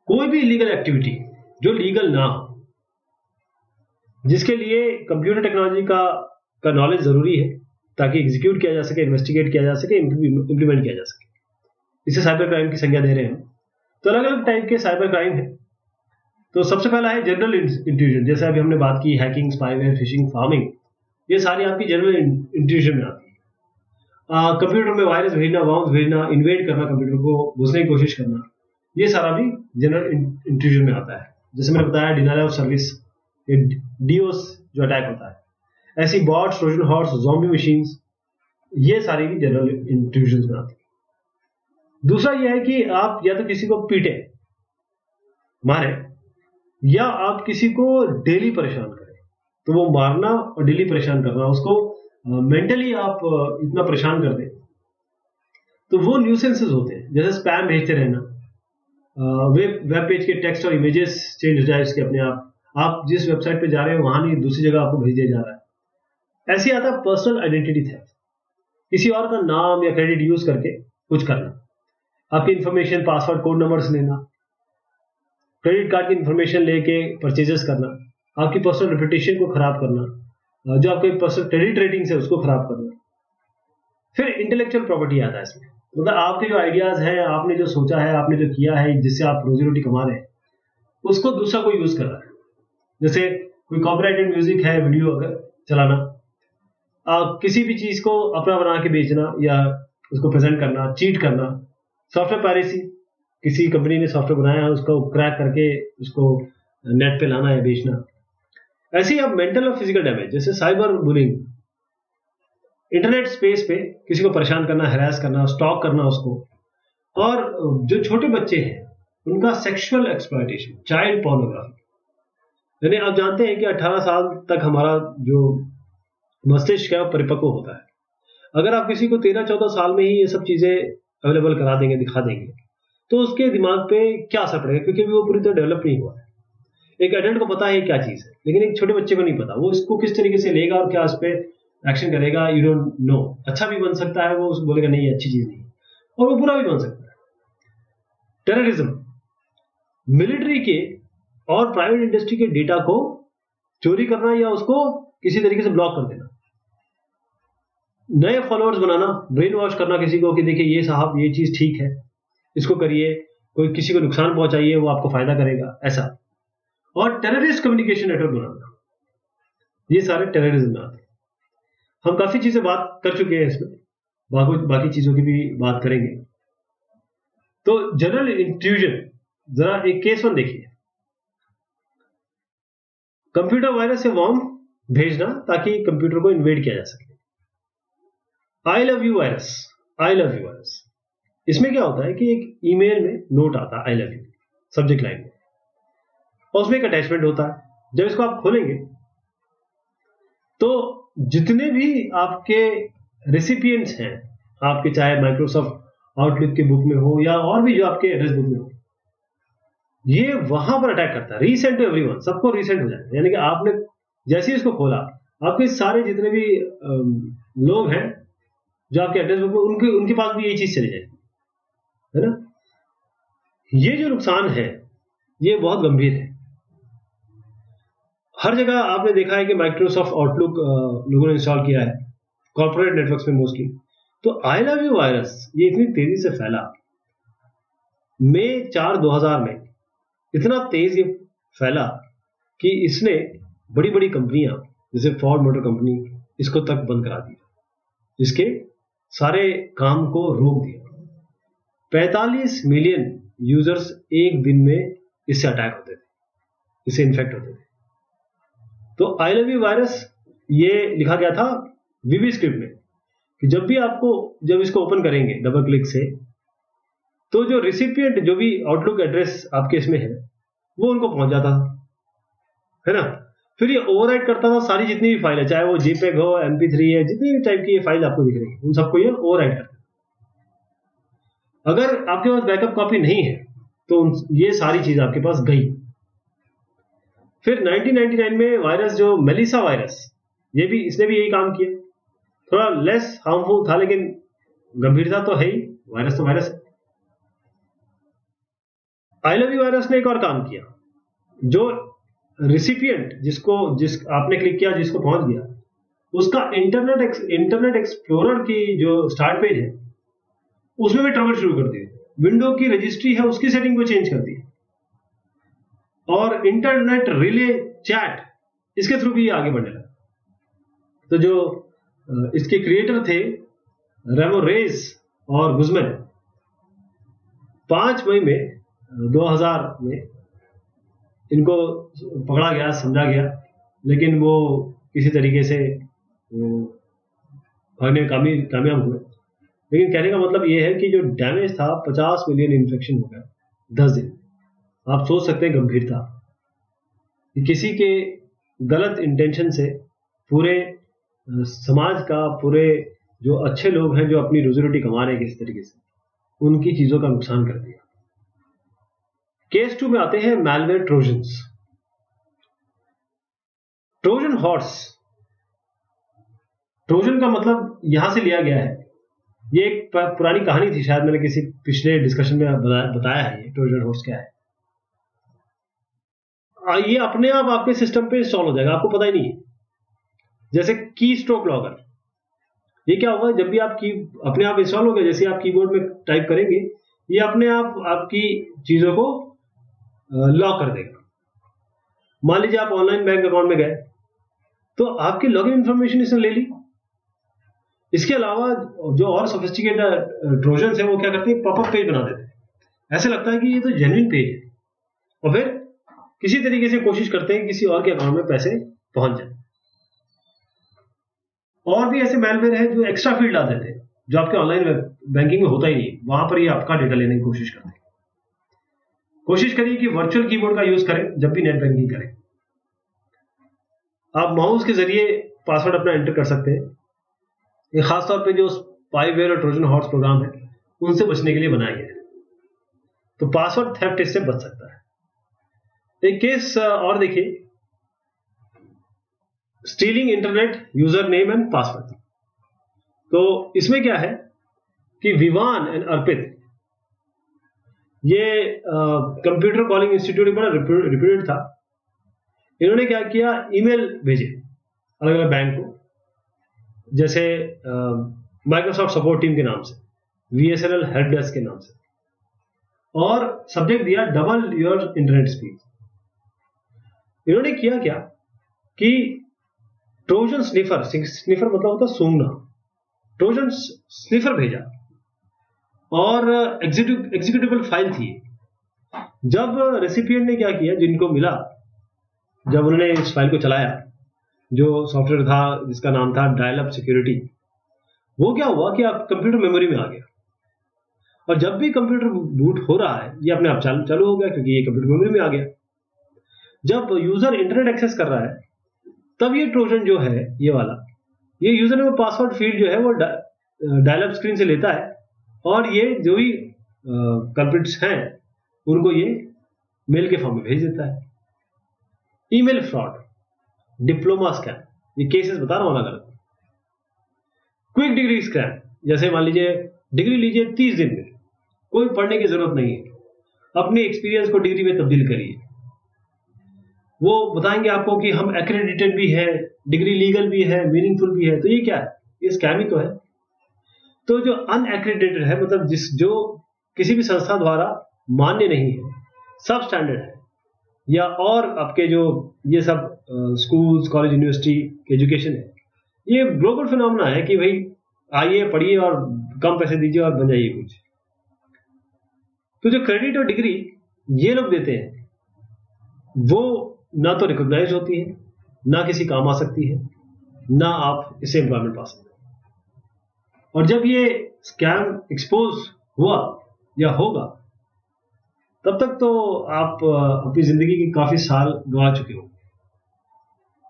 कोई भी इलीगल एक्टिविटी जो लीगल ना हो, जिसके लिए कंप्यूटर टेक्नोलॉजी का नॉलेज जरूरी है ताकि एग्जीक्यूट किया जा सके, इन्वेस्टिगेट किया जा सके, इंप्लीमेंट किया जा सके, इसे साइबर क्राइम की संज्ञा दे रहे हैं। तो अलग अलग टाइप के साइबर क्राइम है। तो सबसे पहला है जनरल इंट्रूजन, जैसे अभी हमने बात की हैकिंग, स्पाईवेयर, फिशिंग, फार्मिंग, ये सारी आपकी जनरल इंट्रूजन में आती है। कंप्यूटर में वायरस भेजना, बाउंस भेजना, इन्वेड करना, कंप्यूटर को घुसने की कोशिश करना, ये सारा भी जनरल इंट्रूजन में आता है। जैसे मैंने बताया डिनायल ऑफ सर्विस, डीओस जो अटैक होता है, ऐसी bots, Trojan horse, zombie machines, ये सारी भी जनरल इंट्रूजन में आती है। दूसरा यह है कि आप या तो किसी को पीटे, मारे, या आप किसी को डेली परेशान करें। तो वो मारना और डेली परेशान करना, उसको मेंटली आप इतना परेशान कर दें, तो वो न्यूसेंसेस होते हैं। जैसे स्पैम भेजते रहना, वेब पेज के टेक्स्ट और इमेजेस चेंज हो जाए उसके अपने आप जिस वेबसाइट पे जा रहे हैं वहां नहीं दूसरी जगह आपको भेज दिया जा रहा है। ऐसे आता है पर्सनल आइडेंटिटी थेफ्ट, किसी और का नाम या क्रेडिट यूज करके कुछ करना, आपकी इंफॉर्मेशन, पासवर्ड, कोड नंबर्स लेना, क्रेडिट कार्ड की इंफॉर्मेशन लेके परचेजेस करना, आपकी पर्सनल रेपुटेशन को खराब करना, जो आपके पर्सनल क्रेडिट रेटिंग्स है उसको खराब करना। फिर इंटेलेक्चुअल प्रॉपर्टी आता है इसमें, मतलब आपके जो आइडियाज हैं, आपने जो सोचा है, आपने जो किया है, जिससे आप रोजी रोटी कमा रहे हैं, उसको दूसरा कोई यूज कर रहा है। जैसे कोई कॉपीराइटेड म्यूजिक है, वीडियो अगर चलाना, किसी भी चीज को अपना बना के बेचना या उसको प्रेजेंट करना, चीट करना, सॉफ्टवेयर पायरेसी, किसी कंपनी ने सॉफ्टवेयर बनाया है उसको क्रैक करके उसको नेट पे लाना या बेचना। ऐसे ही अब मेंटल और फिजिकल डैमेज, जैसे साइबर बुलिंग, इंटरनेट स्पेस पे किसी को परेशान करना, हैरेस करना, स्टॉक करना उसको, और जो छोटे बच्चे हैं उनका सेक्सुअल एक्सप्लॉयटेशन, चाइल्ड पोर्नोग्राफी। यानी आप जानते हैं कि 18 साल तक हमारा जो मस्तिष्क है वो परिपक्व होता है। अगर आप किसी को 13-14 साल में ही ये सब चीजें अवेलेबल करा देंगे, दिखा देंगे, तो उसके दिमाग पे क्या असर पड़ेगा, क्योंकि वो पूरी तरह डेवलप नहीं हुआ है। एक एडल्ट को पता है क्या चीज है, लेकिन एक छोटे बच्चे को नहीं पता, वो इसको किस तरीके से लेगा और क्या इस पे एक्शन करेगा, यू डोंट नो। अच्छा भी बन सकता है, वो बोलेगा नहीं अच्छी चीज नहीं, और वो बुरा भी बन सकता है। टेररिज्म, मिलिट्री के और प्राइवेट इंडस्ट्री के डेटा को चोरी करना या उसको किसी तरीके से ब्लॉक कर देना, नए फॉलोअर्स बनाना, ब्रेन वॉश करना किसी को कि देखिए ये साहब ये चीज ठीक है, इसको करिए, कोई किसी को नुकसान पहुंचाइए, वो आपको फायदा करेगा, ऐसा। और टेररिस्ट कम्युनिकेशन नेटवर्क बनाना, ये सारे टेररिज्म में आते हैं। हम काफी चीजें बात कर चुके हैं इसमें, बाकी चीजों की भी बात करेंगे। तो जनरल इंट्रूजन, जरा एक केस 1 देखिए। कंप्यूटर वायरस से वॉर्म भेजना ताकि कंप्यूटर को इन्वेड किया जा सके। I love you virus, I love you virus, इसमें क्या होता है कि एक ईमेल में नोट आता है I love you subject line में, और उसमें एक अटैचमेंट होता है। जब इसको आप खोलेंगे तो जितने भी आपके रेसिपिएंट्स हैं, आपके चाहे माइक्रोसॉफ्ट आउटलुक के बुक में हो या और भी जो आपके एड्रेस बुक में हो, ये वहां पर अटैक करता है, रीसेंड टू एवरीवन, सबको रीसेंड हो जाएगा। यानी कि आपने जैसे ही इसको खोला, आपके सारे जितने भी लोग हैं जो आपके एड्रेस बुक में, उनके पास भी यही चीज चली जाएगी, है ना। ये जो नुकसान है ये बहुत गंभीर है। हर जगह आपने देखा है कि माइक्रोसॉफ्ट आउटलुक लोगों ने इंस्टॉल किया है, कॉर्पोरेट नेटवर्क्स में मोस्टली। तो आई लव यू वायरस ये इतनी तेजी से फैला, मई 4, 2000 में इतना तेज ये फैला कि इसने बड़ी बड़ी कंपनियां जैसे फोर्ड मोटर कंपनी इसको तक बंद करा दिया, इसके सारे काम को रोक दिया। 45 मिलियन यूजर्स एक दिन में इससे अटैक होते थे, इससे इन्फेक्ट होते थे। तो आई लव यू वायरस ये लिखा गया था वीबी स्क्रिप्ट में कि जब इसको ओपन करेंगे डबल क्लिक से, तो जो रिसिपिएंट जो भी आउटलुक एड्रेस आपके इसमें है वो उनको पहुंच जाता है ना। फिर ये ओवरराइट करता था सारी जितनी भी फाइल है, चाहे वो JPEG हो, MP3 है, जितनी भी टाइप की ये फाइल आपको दिख रही है, उन सबको ये ओवरराइट करता है। अगर आपके पास बैकअप कॉपी नहीं है तो ये सारी चीज आपके पास गई। फिर 1999 में वायरस जो मेलिसा वायरस, इसने भी यही काम किया, थोड़ा लेस हार्मफुल था लेकिन गंभीरता तो है ही, वायरस तो वायरस है। आई लव यू वायरस ने एक और काम किया, जो रिसिपिएंट जिस आपने क्लिक किया जिसको पहुंच गया, उसका इंटरनेट एक्सप्लोरर की जो स्टार्ट पेज है उसमें भी ट्रबल शुरू कर दिया। विंडो की रजिस्ट्री है उसकी सेटिंग को चेंज कर दी, और इंटरनेट रिले चैट इसके थ्रू भी आगे बढ़ने लगा। तो जो इसके क्रिएटर थे रेमोरेज और गुजमैन, 5 मई में 2000 में इनको पकड़ा गया, समझा गया, लेकिन वो किसी तरीके से भागने में कामयाब हुए। लेकिन कहने का मतलब ये है कि जो डैमेज था 50 मिलियन इन्फेक्शन हो गया 10 दिन। आप सोच सकते हैं गंभीरता, किसी के गलत इंटेंशन से पूरे समाज का, पूरे जो अच्छे लोग हैं जो अपनी रोजी रोटी कमा रहे हैं किसी तरीके से, उनकी चीजों का नुकसान कर दिया। केस 2 में आते हैं malware trojans. Trojan horse, Trojan का मतलब यहां से लिया गया है, ये एक पुरानी कहानी थी, शायद मैंने किसी पिछले डिस्कशन में बताया है ये ट्रोजन हॉर्स क्या है। ये अपने आप आपके सिस्टम पे इंस्टॉल हो जाएगा, आपको पता ही नहीं है। जैसे की स्ट्रोक लॉगर, ये क्या होगा, जब भी आप की अपने आप इंस्टॉल हो गया, जैसे आप कीबोर्ड में टाइप करेंगे ये अपने आप आपकी चीजों को लॉक कर देगा। मान लीजिए आप ऑनलाइन बैंक अकाउंट में गए तो आपकी लॉगिन इंफॉर्मेशन इसने ले ली। इसके अलावा जो और सोफिस्टिकेटेड ट्रोजन्स है वो क्या करते हैं, पॉपअप पेज बना देते हैं, ऐसे लगता है कि ये तो जेन्युइन पेज है, और फिर किसी तरीके से कोशिश करते हैं किसी और के अकाउंट में पैसे पहुंच जाए। और भी ऐसे मैलवेयर है जो एक्स्ट्रा फील्ड डाल देते हैं जो आपके ऑनलाइन बैंकिंग में होता ही नहीं, वहां पर ये आपका डेटा लेने की कोशिश करते हैं। कोशिश करिए कि वर्चुअल कीबोर्ड का यूज करें जब भी नेट बैंकिंग करें। आप माउस के जरिए पासवर्ड अपना एंटर कर सकते हैं, ये खासतौर पे जो स्पाईवेयर और ट्रोजन हॉर्स प्रोग्राम है उनसे बचने के लिए बनाया गया है। तो पासवर्ड थेफ्ट इससे बच सकता है। एक केस और देखिए, stealing internet user name and password. तो इसमें क्या है कि विवान एंड अर्पित, ये कंप्यूटर कॉलिंग इंस्टीट्यूट बड़ा रिप्यूटेड था। इन्होंने क्या किया, ईमेल भेजे अलग अलग बैंक को, जैसे माइक्रोसॉफ्ट सपोर्ट टीम के नाम से, VSNL हेल्प डेस्क के नाम से, और सब्जेक्ट दिया डबल योर इंटरनेट स्पीड। इन्होंने किया क्या कि ट्रोजन स्निफर, स्निफर मतलब होता है सूंघना, ट्रोजन स्निफर भेजा और एग्जीक्यूटेबल फाइल थी। जब रेसिपिएंट ने क्या किया, जिनको मिला, जब उन्होंने इस फाइल को चलाया, जो सॉफ्टवेयर था जिसका नाम था डायल अप सिक्योरिटी, वो क्या हुआ कि आप कंप्यूटर मेमोरी में आ गया, और जब भी कंप्यूटर बूट हो रहा है ये अपने आप चालू हो गया, क्योंकि ये कंप्यूटर मेमोरी में आ गया। जब यूजर इंटरनेट एक्सेस कर रहा है तब ये ट्रोजन जो है ये वाला, ये यूजर नेम पासवर्ड फील्ड जो है वो डायल अप स्क्रीन से लेता है, और ये जो भी कल्प्रिट्स हैं उनको ये मेल के फॉर्म में भेज देता है। ईमेल फ्रॉड, डिप्लोमा स्कैम, ये केसेस बता रहा हूं अलग अलग। क्विक डिग्री स्कैम, जैसे मान लीजिए डिग्री लीजिए 30 दिन में, कोई पढ़ने की जरूरत नहीं है, अपने एक्सपीरियंस को डिग्री में तब्दील करिए। वो बताएंगे आपको कि हम एक्रेडिटेड भी है, डिग्री लीगल भी है, मीनिंगफुल भी है। तो ये क्या है, ये स्कैम ही तो है। तो जो अनएक्रेडिटेड है, मतलब जो किसी भी संस्था द्वारा मान्य नहीं है, सब स्टैंडर्ड है, या और आपके जो ये सब स्कूल्स, कॉलेज, यूनिवर्सिटी की एजुकेशन है, ये ग्लोबल फिनोमेना है कि भाई आइए पढ़िए और कम पैसे दीजिए और बन जाइए कुछ। तो जो क्रेडिट और डिग्री ये लोग देते हैं वो ना तो रिकॉग्नाइज होती है, ना किसी काम आ सकती है, ना आप इससे एम्प्लॉयमेंट पा सकते हैं। और जब ये स्कैम एक्सपोज हुआ या होगा, तब तक तो आप अपनी जिंदगी के काफी साल गंवा चुके हो,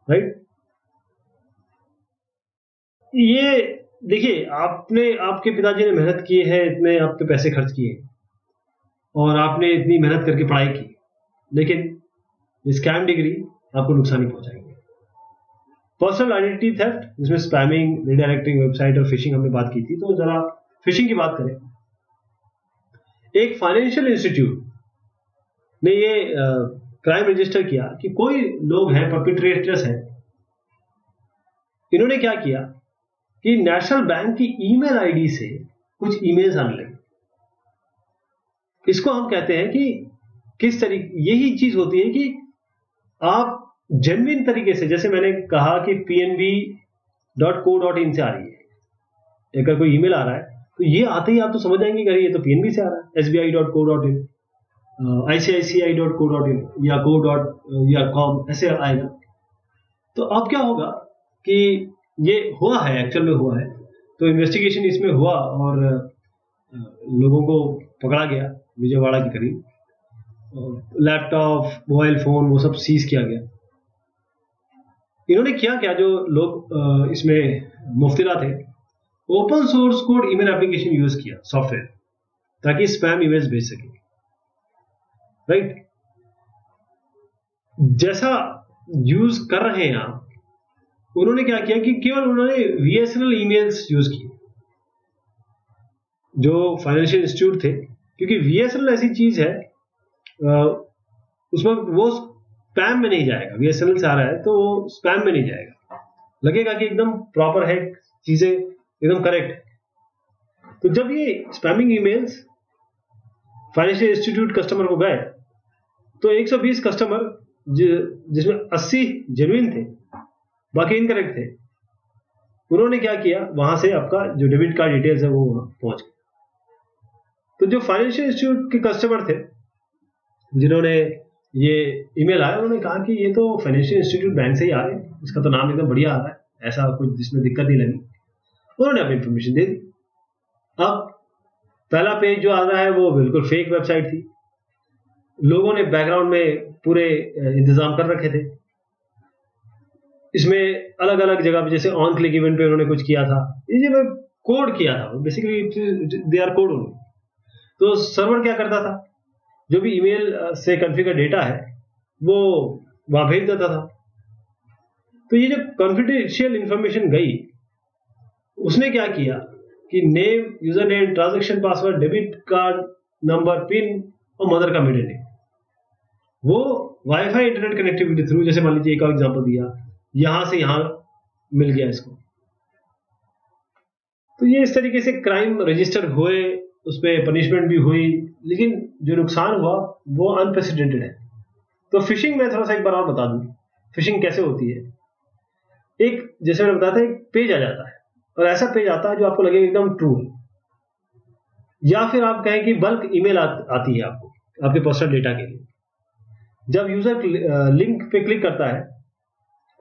राइट। ये देखिए, आपके पिताजी ने मेहनत की है, इतने आप पे पैसे खर्च किए और आपने इतनी मेहनत करके पढ़ाई की, लेकिन स्कैम डिग्री आपको नुकसान ही पहुंचाएंगे। पर्सनल आइडेंटिटी थेफ्ट, जिसमें स्पैमिंग, रिडायरेक्टिंग वेबसाइट और फिशिंग हमने बात की थी। तो जरा फिशिंग की बात करें। एक फाइनेंशियल इंस्टीट्यूट ने ये क्राइम रजिस्टर किया कि कोई लोग हैं, परपिट्रेटर्स हैं, इन्होंने क्या किया कि नेशनल बैंक की ईमेल आईडी से कुछ ईमेल्स आने लगे। इसको हम कहते हैं कि किस तरीके, यही चीज होती है कि आप जेन्युइन तरीके से, जैसे मैंने कहा कि pnb.co.in से आ रही है, अगर कोई ईमेल आ रहा है तो ये आते ही आप तो समझ जाएंगे कि ये तो pnb से आ रहा है, sbi.co.in, ICICI.co.in या या com ऐसे आएगा। तो अब क्या होगा कि ये हुआ है, एक्चुअल में हुआ है, तो इन्वेस्टिगेशन इसमें हुआ और लोगों को पकड़ा गया विजयवाड़ा के करीब, लैपटॉप, मोबाइल फोन, वो सब सीज किया गया। इन्होंने किया क्या, जो लोग इसमें मुफ्तिरा थे, open source code email application use किया, सॉफ्टवेयर, ताकि स्पैम ईमेल्स भेज सके, राइट। जैसा यूज कर रहे हैं आप, उन्होंने क्या किया कि केवल उन्होंने VSNL ईमेल्स यूज किए, जो फाइनेंशियल इंस्टीट्यूट थे, क्योंकि VSNL ऐसी चीज है उसमें वो स्पैम में नहीं जाएगा। VSNL से आ रहा है तो वो स्पैम में नहीं जाएगा, लगेगा कि एकदम प्रॉपर है, चीजें एकदम करेक्ट। तो जब ये spamming emails financial institute customer को गए, तो 120 कस्टमर जिसमें 80 जेन्युइन थे, बाकी इनकरेक्ट थे, उन्होंने क्या किया, वहां से आपका जो डेबिट कार्ड डिटेल्स है वो वहां पहुंच गए। तो जो फाइनेंशियल इंस्टीट्यूट के कस्टमर थे जिन्होंने ये ईमेल आया, उन्होंने कहा कि ये तो फाइनेंशियल इंस्टीट्यूट बैंक से ही आ रहे हैं, इसका तो नाम एकदम बढ़िया आ रहा है, ऐसा कुछ जिसमें दिक्कत नहीं लगी। उन्होंने अपनी इंफॉर्मेशन दे दी। अब पहला पेज जो आ रहा है वो बिल्कुल फेक वेबसाइट थी, लोगों ने बैकग्राउंड में पूरे इंतजाम कर रखे थे। इसमें अलग अलग जगह पे जैसे ऑन क्लिक इवेंट पे उन्होंने कुछ किया था, ये जो कोड किया था basically they R code only. तो सर्वर क्या करता था, जो भी ईमेल से कॉन्फ़िगर डेटा है वो वहां भेज देता था। तो ये जो कॉन्फिडेंशियल इंफॉर्मेशन गई, उसने क्या किया कि name, user name, transaction password, debit card number, pin और मदर का मिडिल नेम, वो वाईफाई इंटरनेट कनेक्टिविटी थ्रू, जैसे मान लीजिए एक और एग्जांपल दिया, यहां से यहां मिल गया इसको। तो ये इस तरीके से क्राइम रजिस्टर हुए, उसमें पनिशमेंट भी हुई, लेकिन जो नुकसान हुआ वो अनप्रेसिडेंटेड है। तो फिशिंग में थोड़ा सा एक बार और बता दूं, फिशिंग कैसे होती है। एक, जैसे मैंने बताया था, एक पेज आ जाता है और ऐसा पेज आता है जो आपको लगेगा एकदम ट्रू है, या फिर आप कहें कि बल्क ईमेल आती है आपको आपके पर्सनल डेटा के लिए। जब यूजर लिंक पे क्लिक करता है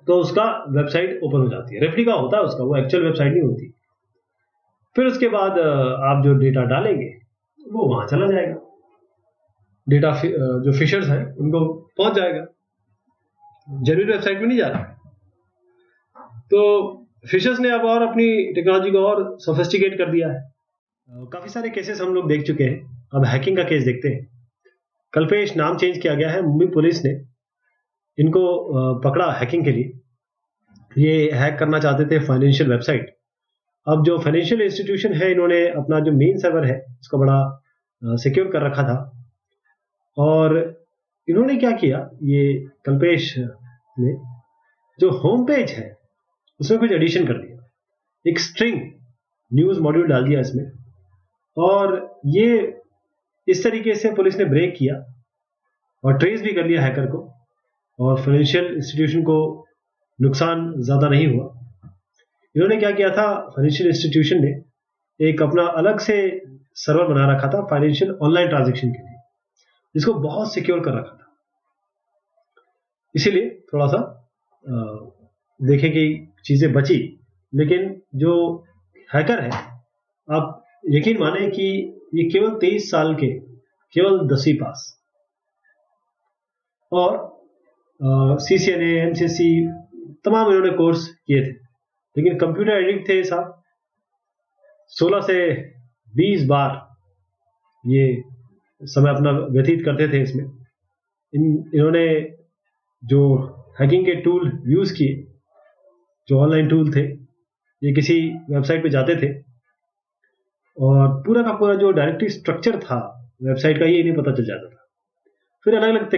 तो उसका वेबसाइट ओपन हो जाती है, रेप्लिका होता है उसका, वो एक्चुअल वेबसाइट नहीं होती। फिर उसके बाद आप जो डेटा डालेंगे वो वहां चला जाएगा, डेटा जो फिशर्स हैं उनको पहुंच जाएगा, जेन्युइन वेबसाइट में नहीं जा रहा। तो फिशर्स ने अब और अपनी टेक्नोलॉजी को और सोफिस्टिकेट कर दिया है। काफी सारे केसेस हम लोग देख चुके हैं, अब हैकिंग का केस देखते हैं। कल्पेश नाम चेंज किया गया है, मुंबई पुलिस ने इनको पकड़ा हैकिंग के लिए। ये हैक करना चाहते थे फाइनेंशियल वेबसाइट। अब जो फाइनेंशियल इंस्टीट्यूशन है, इन्होंने अपना जो मेन सर्वर है उसको बड़ा सिक्योर कर रखा था, और इन्होंने क्या किया, ये कल्पेश ने जो होम पेज है उसमें कुछ एडिशन कर दिया, एक स्ट्रिंग न्यूज मॉड्यूल डाल दिया इसमें, और ये इस तरीके से पुलिस ने ब्रेक किया और ट्रेस भी कर लिया हैकर को, और फाइनेंशियल इंस्टीट्यूशन को नुकसान ज्यादा नहीं हुआ। इन्होंने क्या किया था, फाइनेंशियल इंस्टीट्यूशन ने एक अपना अलग से सर्वर बना रखा था फाइनेंशियल ऑनलाइन ट्रांजैक्शन के लिए, जिसको बहुत सिक्योर कर रखा था। इसीलिए थोड़ा सा देखें कि चीजें बची, लेकिन जो हैकर है, आप यकीन माने कि ये केवल 23 साल के, केवल 10वीं पास, और CCNA, MCC तमाम इन्होंने कोर्स किए थे, लेकिन कंप्यूटर एडिक्ट थे साहब। 16 से 20 बार ये समय अपना व्यतीत करते थे इसमें। इन्होंने जो हैकिंग के टूल यूज किए, जो ऑनलाइन टूल थे, ये किसी वेबसाइट पे जाते थे और पूरा का पूरा जो डायरेक्टरी स्ट्रक्चर था वेबसाइट का, ये इन्हें पता चल जाता था। फिर अलग अलग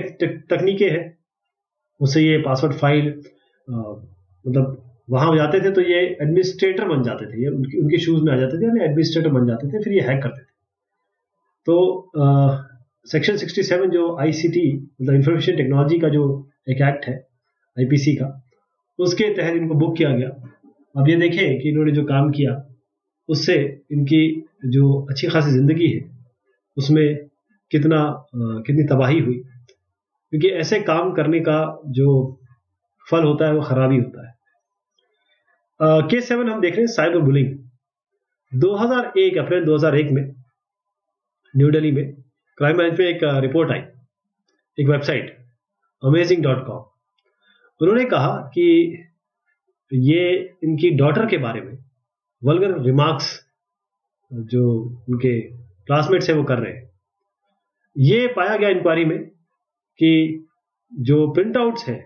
तकनीकें हैं, उससे ये पासवर्ड फाइल, मतलब वहां जाते थे तो ये एडमिनिस्ट्रेटर बन जाते थे, ये उनके शूज में आ जाते थे, एडमिनिस्ट्रेटर बन जाते थे, फिर ये हैक करते थे। तो सेक्शन 67 जो ICT मतलब इंफॉर्मेशन टेक्नोलॉजी का जो एक एक्ट है IPC का, उसके तहत इनको बुक किया गया। अब ये देखें कि इन्होंने जो काम किया उससे इनकी जो अच्छी खासी जिंदगी है उसमें कितनी तबाही हुई, क्योंकि ऐसे काम करने का जो फल होता है वो खराबी होता है। केस 7 हम देख रहे हैं, साइबर बुलिंग। 2001 अप्रैल 2001 में न्यू दिल्ली में क्राइम ब्रांच में एक रिपोर्ट आई, एक वेबसाइट amazing.com। उन्होंने कहा कि ये इनकी डॉटर के बारे में वल्गर रिमार्क्स जो उनके क्लासमेट्स हैं वो कर रहे हैं। ये पाया गया इंक्वायरी में कि जो प्रिंट आउट्स हैं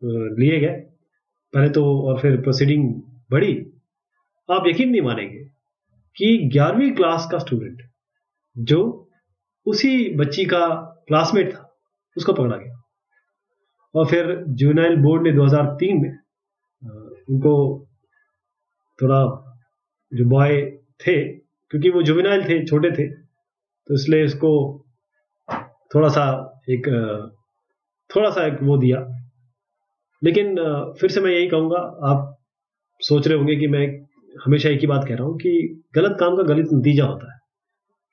लिए गए पहले तो, और फिर प्रोसीडिंग बढ़ी। आप यकीन नहीं मानेंगे कि 11वीं क्लास का स्टूडेंट जो उसी बच्ची का क्लासमेट था उसको पकड़ा गया, और फिर जुवेनाइल बोर्ड ने 2003 में उनको थोड़ा, जो बॉय थे, क्योंकि वो जुवेनाइल थे, छोटे थे, तो इसलिए इसको थोड़ा सा एक वो दिया। लेकिन फिर से मैं यही कहूंगा, आप सोच रहे होंगे कि मैं हमेशा एक ही बात कह रहा हूं कि गलत काम का गलत नतीजा होता है।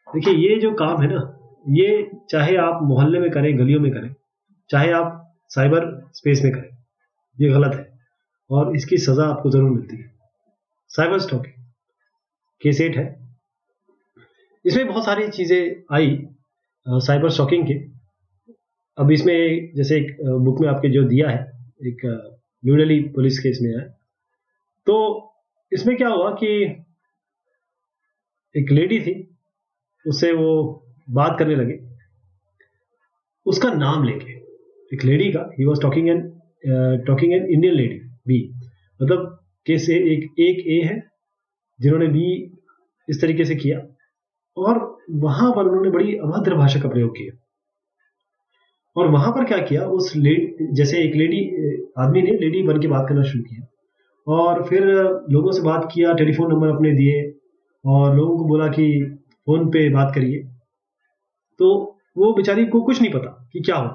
देखिए, ये जो काम है ना, ये चाहे आप मोहल्ले में करें, गलियों में करें, चाहे आप साइबर स्पेस में करें, ये गलत है और इसकी सजा आपको जरूर मिलती है। साइबर स्टॉकिंग केस 8 है, इसमें बहुत सारी चीजें आई साइबर स्टॉकिंग के। अब इसमें जैसे एक बुक में आपके जो दिया है, एक न्यू दिल्ली पुलिस केस में है। तो इसमें क्या हुआ कि एक लेडी थी, उससे वो बात करने लगे, उसका नाम लेके, एक लेडी का, he was talking an Indian lady be, मतलब कैसे एक ए है जिन्होंने बी इस तरीके से किया, और वहां पर उन्होंने बड़ी अभद्र भाषा का प्रयोग किया। और वहां पर क्या किया, उस जैसे एक लेडी आदमी ने लेडी बन के बात करना शुरू किया, और फिर लोगों से बात किया, टेलीफोन नंबर अपने दिए और लोगों को बोला कि फोन पे बात करिए। तो वो बेचारी को कुछ नहीं पता कि क्या हो,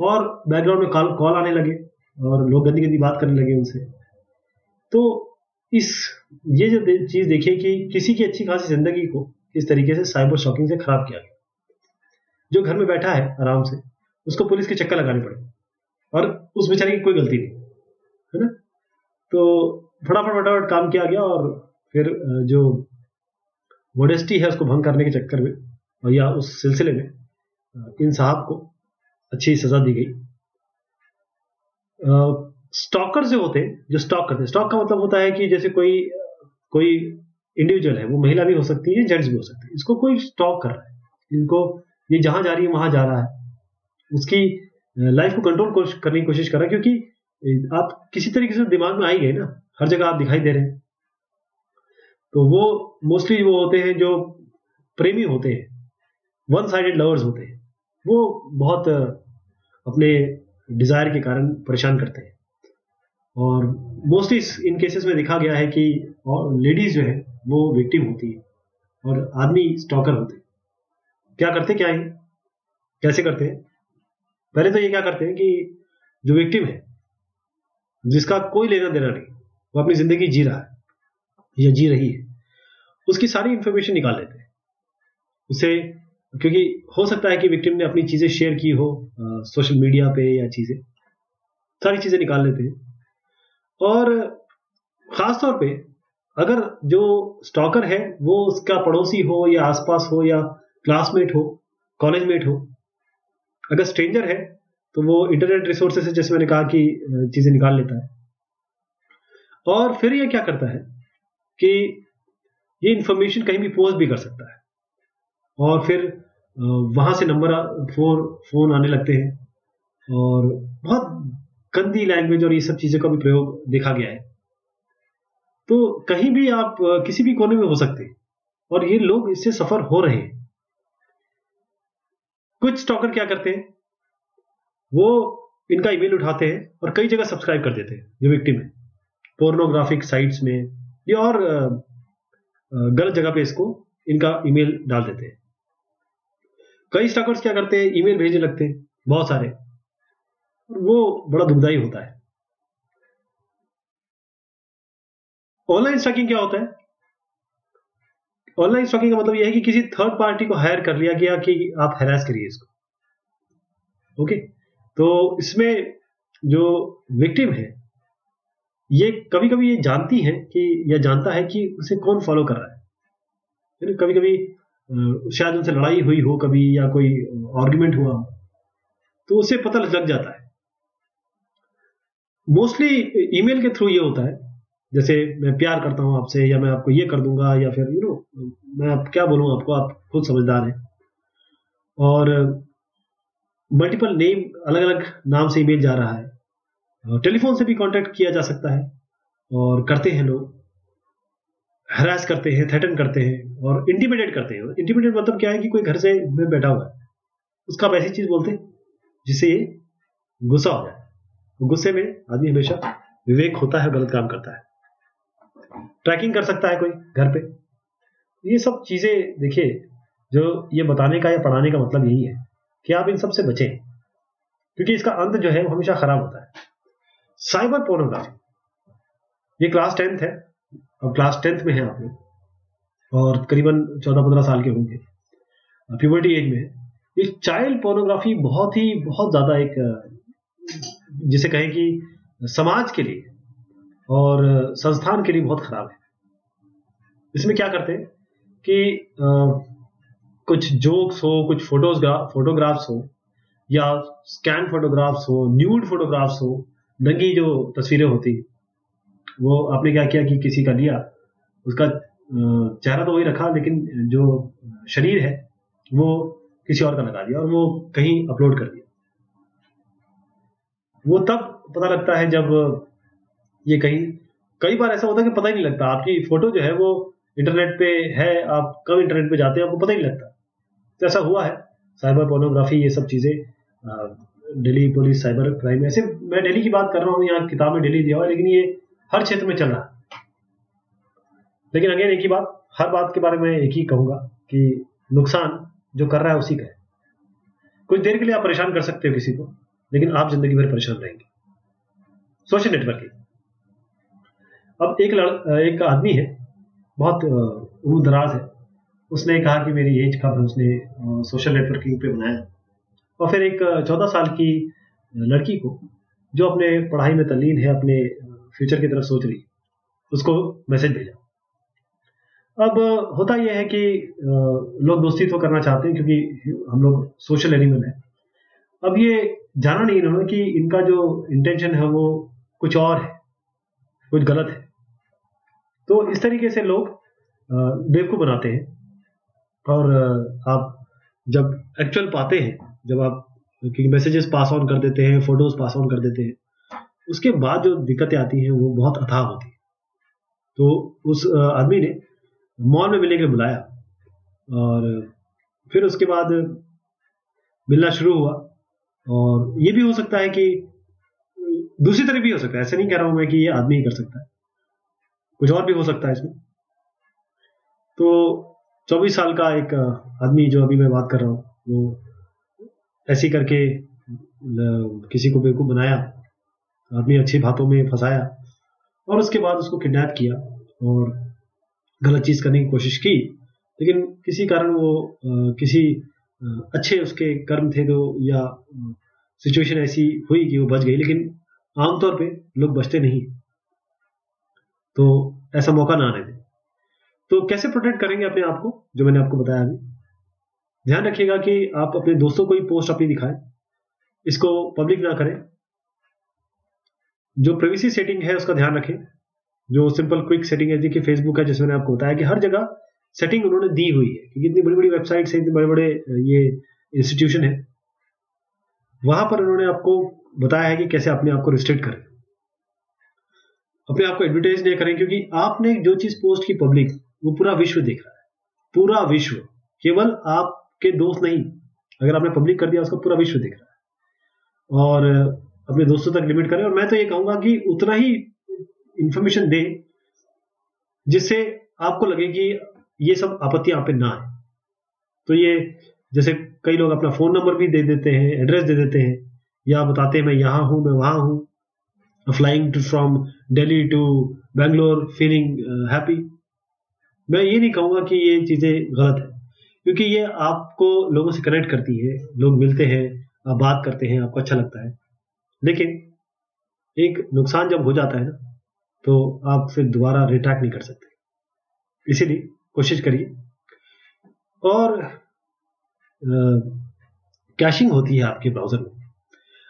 और बैकग्राउंड में कॉल आने लगे और लोग गंदी गंदी बात करने लगे उनसे। तो ये जो चीज देखिए कि किसी की अच्छी खासी जिंदगी को किस तरीके से साइबर स्टॉकिंग से खराब किया गया। जो घर में बैठा है आराम से, उसको पुलिस के चक्कर लगाने पड़े, और उस बेचारे की कोई गलती नहीं, है ना। तो फटाफट काम किया गया, और फिर जो मोडेस्टी है उसको भंग करने के चक्कर में, और या उस सिलसिले में इन साहब को अच्छी सजा दी गई। स्टॉकर जो होते हैं, जो स्टॉक करते हैं, स्टॉक का मतलब होता है कि जैसे कोई इंडिविजुअल है, वो महिला भी हो सकती है, जेंट्स भी हो सकते हैं, इसको कोई स्टॉक कर रहा है, इनको ये जहां जा रही है वहां जा रहा है, उसकी लाइफ को कंट्रोल करने की कोशिश कर रहा है, क्योंकि आप किसी तरीके से दिमाग में आ ही गए ना, हर जगह आप दिखाई दे रहे हैं। तो वो मोस्टली वो होते हैं जो प्रेमी होते हैं, वन साइडेड लवर्स होते हैं, वो बहुत अपने डिजायर के कारण परेशान करते हैं। और मोस्टली इन केसेस में देखा गया है कि लेडीज जो है वो विक्टिम होती है और आदमी स्टॉकर होते हैं। क्या करते क्या है, कैसे करते हैं? पहले तो ये क्या करते हैं कि जो विक्टिम है, जिसका कोई लेना देना नहीं, वो अपनी जिंदगी जी रहा है या जी रही है, उसकी सारी इंफॉर्मेशन निकाल लेते हैं उसे, क्योंकि हो सकता है कि विक्टिम ने अपनी चीजें शेयर की हो सोशल मीडिया पे, या चीजें, सारी चीजें निकाल लेते हैं। और खासतौर पे अगर जो स्टॉकर है वो उसका पड़ोसी हो, या आसपास हो, या क्लासमेट हो, कॉलेजमेट हो, अगर स्ट्रेंजर है तो वो इंटरनेट रिसोर्सेस से, जैसे मैंने कहा, कि चीजें निकाल लेता है। और फिर ये क्या करता है कि ये इंफॉर्मेशन कहीं भी पोस्ट भी कर सकता है, और फिर वहां से नंबर फोन आने लगते हैं, और बहुत गंदी लैंग्वेज और ये सब चीजों का भी प्रयोग देखा गया है। तो कहीं भी आप किसी भी कोने में हो सकते हैं, और ये लोग इससे सफर हो रहे हैं। कुछ स्टॉकर क्या करते हैं, वो इनका ईमेल उठाते हैं और कई जगह सब्सक्राइब कर देते हैं जो विक्टिम है, पोर्नोग्राफिक साइट्स में, या और गलत जगह पे इसको इनका ईमेल डाल देते हैं। कई स्टॉकर्स क्या करते हैं, ईमेल भेजने लगते हैं बहुत सारे, वो बड़ा दुखदाई होता है। ऑनलाइन स्टॉकिंग क्या होता है? ऑनलाइन स्टॉकिंग का मतलब यह है कि किसी थर्ड पार्टी को हायर कर लिया गया कि आप हैरास करिए इसको। ओके, तो इसमें जो विक्टिम है, ये कभी कभी ये जानती है कि, या जानता है कि उसे कौन फॉलो कर रहा है। कभी कभी शायद उनसे लड़ाई हुई हो कभी, या कोई आर्गुमेंट हुआ हो, तो उसे पता लग जाता है। मोस्टली ईमेल के थ्रू ये होता है, जैसे मैं प्यार करता हूं आपसे, या मैं आपको ये कर दूंगा, या फिर मैं क्या बोलूं आपको, आप खुद समझदार हैं। और मल्टीपल नेम, अलग अलग नाम से ईमेल जा रहा है, टेलीफोन से भी कांटेक्ट किया जा सकता है, और करते हैं लोग, हरास करते हैं, थ्रेटन करते हैं, और इंटिमिडेट करते हैं। इंटिमिडेट मतलब क्या है कि कोई घर से में बैठा हुआ है, उसका आप ऐसी चीज बोलते हैं जिससे ये गुस्सा हो जाए। गुस्से में आदमी हमेशा विवेक होता है, गलत काम करता है। ट्रैकिंग कर सकता है कोई घर पे। ये सब चीजें देखिए, जो ये बताने का या पढ़ाने का मतलब यही है कि आप इन सब से बचें, क्योंकि इसका अंत जो है वो हमेशा खराब होता है। साइबर पोर्नोग्राफी, ये क्लास 10th है, अब क्लास 10th में है आप लोग, और करीबन 14-15 साल के होंगे, प्यूबर्टी एज में। ये चाइल्ड पोर्नोग्राफी बहुत ज्यादा एक, जिसे कहें कि समाज के लिए और संस्थान के लिए बहुत खराब है। इसमें क्या करते हैं कि कुछ जोक्स हो, कुछ फोटोग्राफ्स हो, या स्कैन फोटोग्राफ्स हो, न्यूड फोटोग्राफ्स हो, नंगी जो तस्वीरें होती हैं, वो आपने क्या किया कि किसी का लिया, उसका चेहरा तो वही रखा, लेकिन जो शरीर है वो किसी और का लगा दिया और वो कहीं अपलोड कर दिया। वो तब पता लगता है जब ये कई बार ऐसा होता है कि पता ही नहीं लगता, आपकी फोटो जो है वो इंटरनेट पे है, आप कब इंटरनेट पे जाते हैं आपको पता ही नहीं लगता। तो ऐसा हुआ है, साइबर पोर्नोग्राफी, ये सब चीजें, दिल्ली पुलिस साइबर क्राइम, ऐसे मैं दिल्ली की बात कर रहा हूँ, यहाँ किताब में दिल्ली दिया हुआ है, लेकिन ये हर क्षेत्र में चल रहा है। लेकिन अगेन एक ही बात, हर बात के बारे में एक ही कहूंगा कि नुकसान जो कर रहा है उसी का है। कुछ देर के लिए आप परेशान कर सकते हो किसी को, लेकिन आप जिंदगी भर परेशान रहेंगे। सोशल नेटवर्किंग, अब एक आदमी है, बहुत उम्र दराज है, उसने कहा कि मेरी एज कब है, उसने सोशल नेटवर्किंग पे बनाया, और फिर एक 14 साल की लड़की को जो अपने पढ़ाई में तल्लीन है, अपने फ्यूचर की तरफ सोच रही, उसको मैसेज भेजा। अब होता यह है कि लोग दोस्ती तो करना चाहते हैं क्योंकि हम लोग सोशल एनिमल हैं। अब ये जाना नहीं इन्होंने कि इनका जो इंटेंशन है वो कुछ और है, कुछ गलत है। तो इस तरीके से लोग बेवकूफ बनाते हैं, और आप जब एक्चुअल पाते हैं, जब आप मैसेजेस पास ऑन कर देते हैं, फोटोज पास ऑन कर देते हैं, उसके बाद जो दिक्कतें आती हैं वो बहुत अथाह होती है। तो उस आदमी ने मॉल में मिलने के लिए बुलाया, और फिर उसके बाद मिलना शुरू हुआ। और ये भी हो सकता है कि दूसरी तरह भी हो सकता है, ऐसे नहीं कह रहा हूं मैं कि ये आदमी ही कर सकता है, कुछ और भी हो सकता है इसमें। तो 24 साल का एक आदमी जो अभी मैं बात कर रहा हूँ, वो ऐसी करके किसी को बेवकूफ बनाया, आदमी अच्छी बातों में फंसाया, और उसके बाद उसको किडनैप किया और गलत चीज करने की कोशिश की। लेकिन किसी कारण वो किसी अच्छे उसके कर्म थे, तो या सिचुएशन ऐसी हुई कि वो बच गई। लेकिन आमतौर पे लोग बचते नहीं, तो ऐसा मौका ना आने दें। तो कैसे प्रोटेक्ट करेंगे अपने आप को, जो मैंने आपको बताया अभी, ध्यान रखिएगा कि आप अपने दोस्तों को ही पोस्ट अपनी दिखाएं, इसको पब्लिक ना करें। जो प्राइवेसी सेटिंग है उसका ध्यान रखें, जो सिंपल क्विक सेटिंग है, देखिए फेसबुक है, जिसमें मैंने आपको बताया कि हर जगह सेटिंग उन्होंने दी हुई है, क्योंकि इतनी बड़ी बड़ी वेबसाइट्स है, इतने बड़े बड़े ये इंस्टीट्यूशन है, वहां पर उन्होंने आपको बताया है कि कैसे अपने आप को रिस्ट्रिक्ट करें, अपने आप को एडवर्टाइज नहीं करें। क्योंकि आपने जो चीज पोस्ट की पब्लिक, वो पूरा विश्व देख रहा है, पूरा विश्व, केवल आपके दोस्त नहीं, अगर आपने पब्लिक कर दिया उसको पूरा विश्व देख रहा है। और अपने दोस्तों तक लिमिट करें, और मैं तो ये कहूंगा कि उतना ही इंफॉर्मेशन दे जिससे आपको लगे कि ये सब आपत्ति आप पे ना है। तो ये जैसे कई लोग अपना फोन नंबर भी दे देते हैं, एड्रेस दे देते हैं, या बताते हैं मैं यहां हूं, मैं वहां हूं, flying from Delhi to Bangalore, feeling happy. मैं ये नहीं कहूंगा कि ये चीजें गलत है, क्योंकि ये आपको लोगों से कनेक्ट करती है, लोग मिलते हैं, आप बात करते हैं, आपको अच्छा लगता है। लेकिन एक नुकसान जब हो जाता है ना, तो आप फिर दोबारा रिट्रैक्ट नहीं कर सकते। इसीलिए कोशिश करिए। और कैशिंग होती है आपके ब्राउजर में,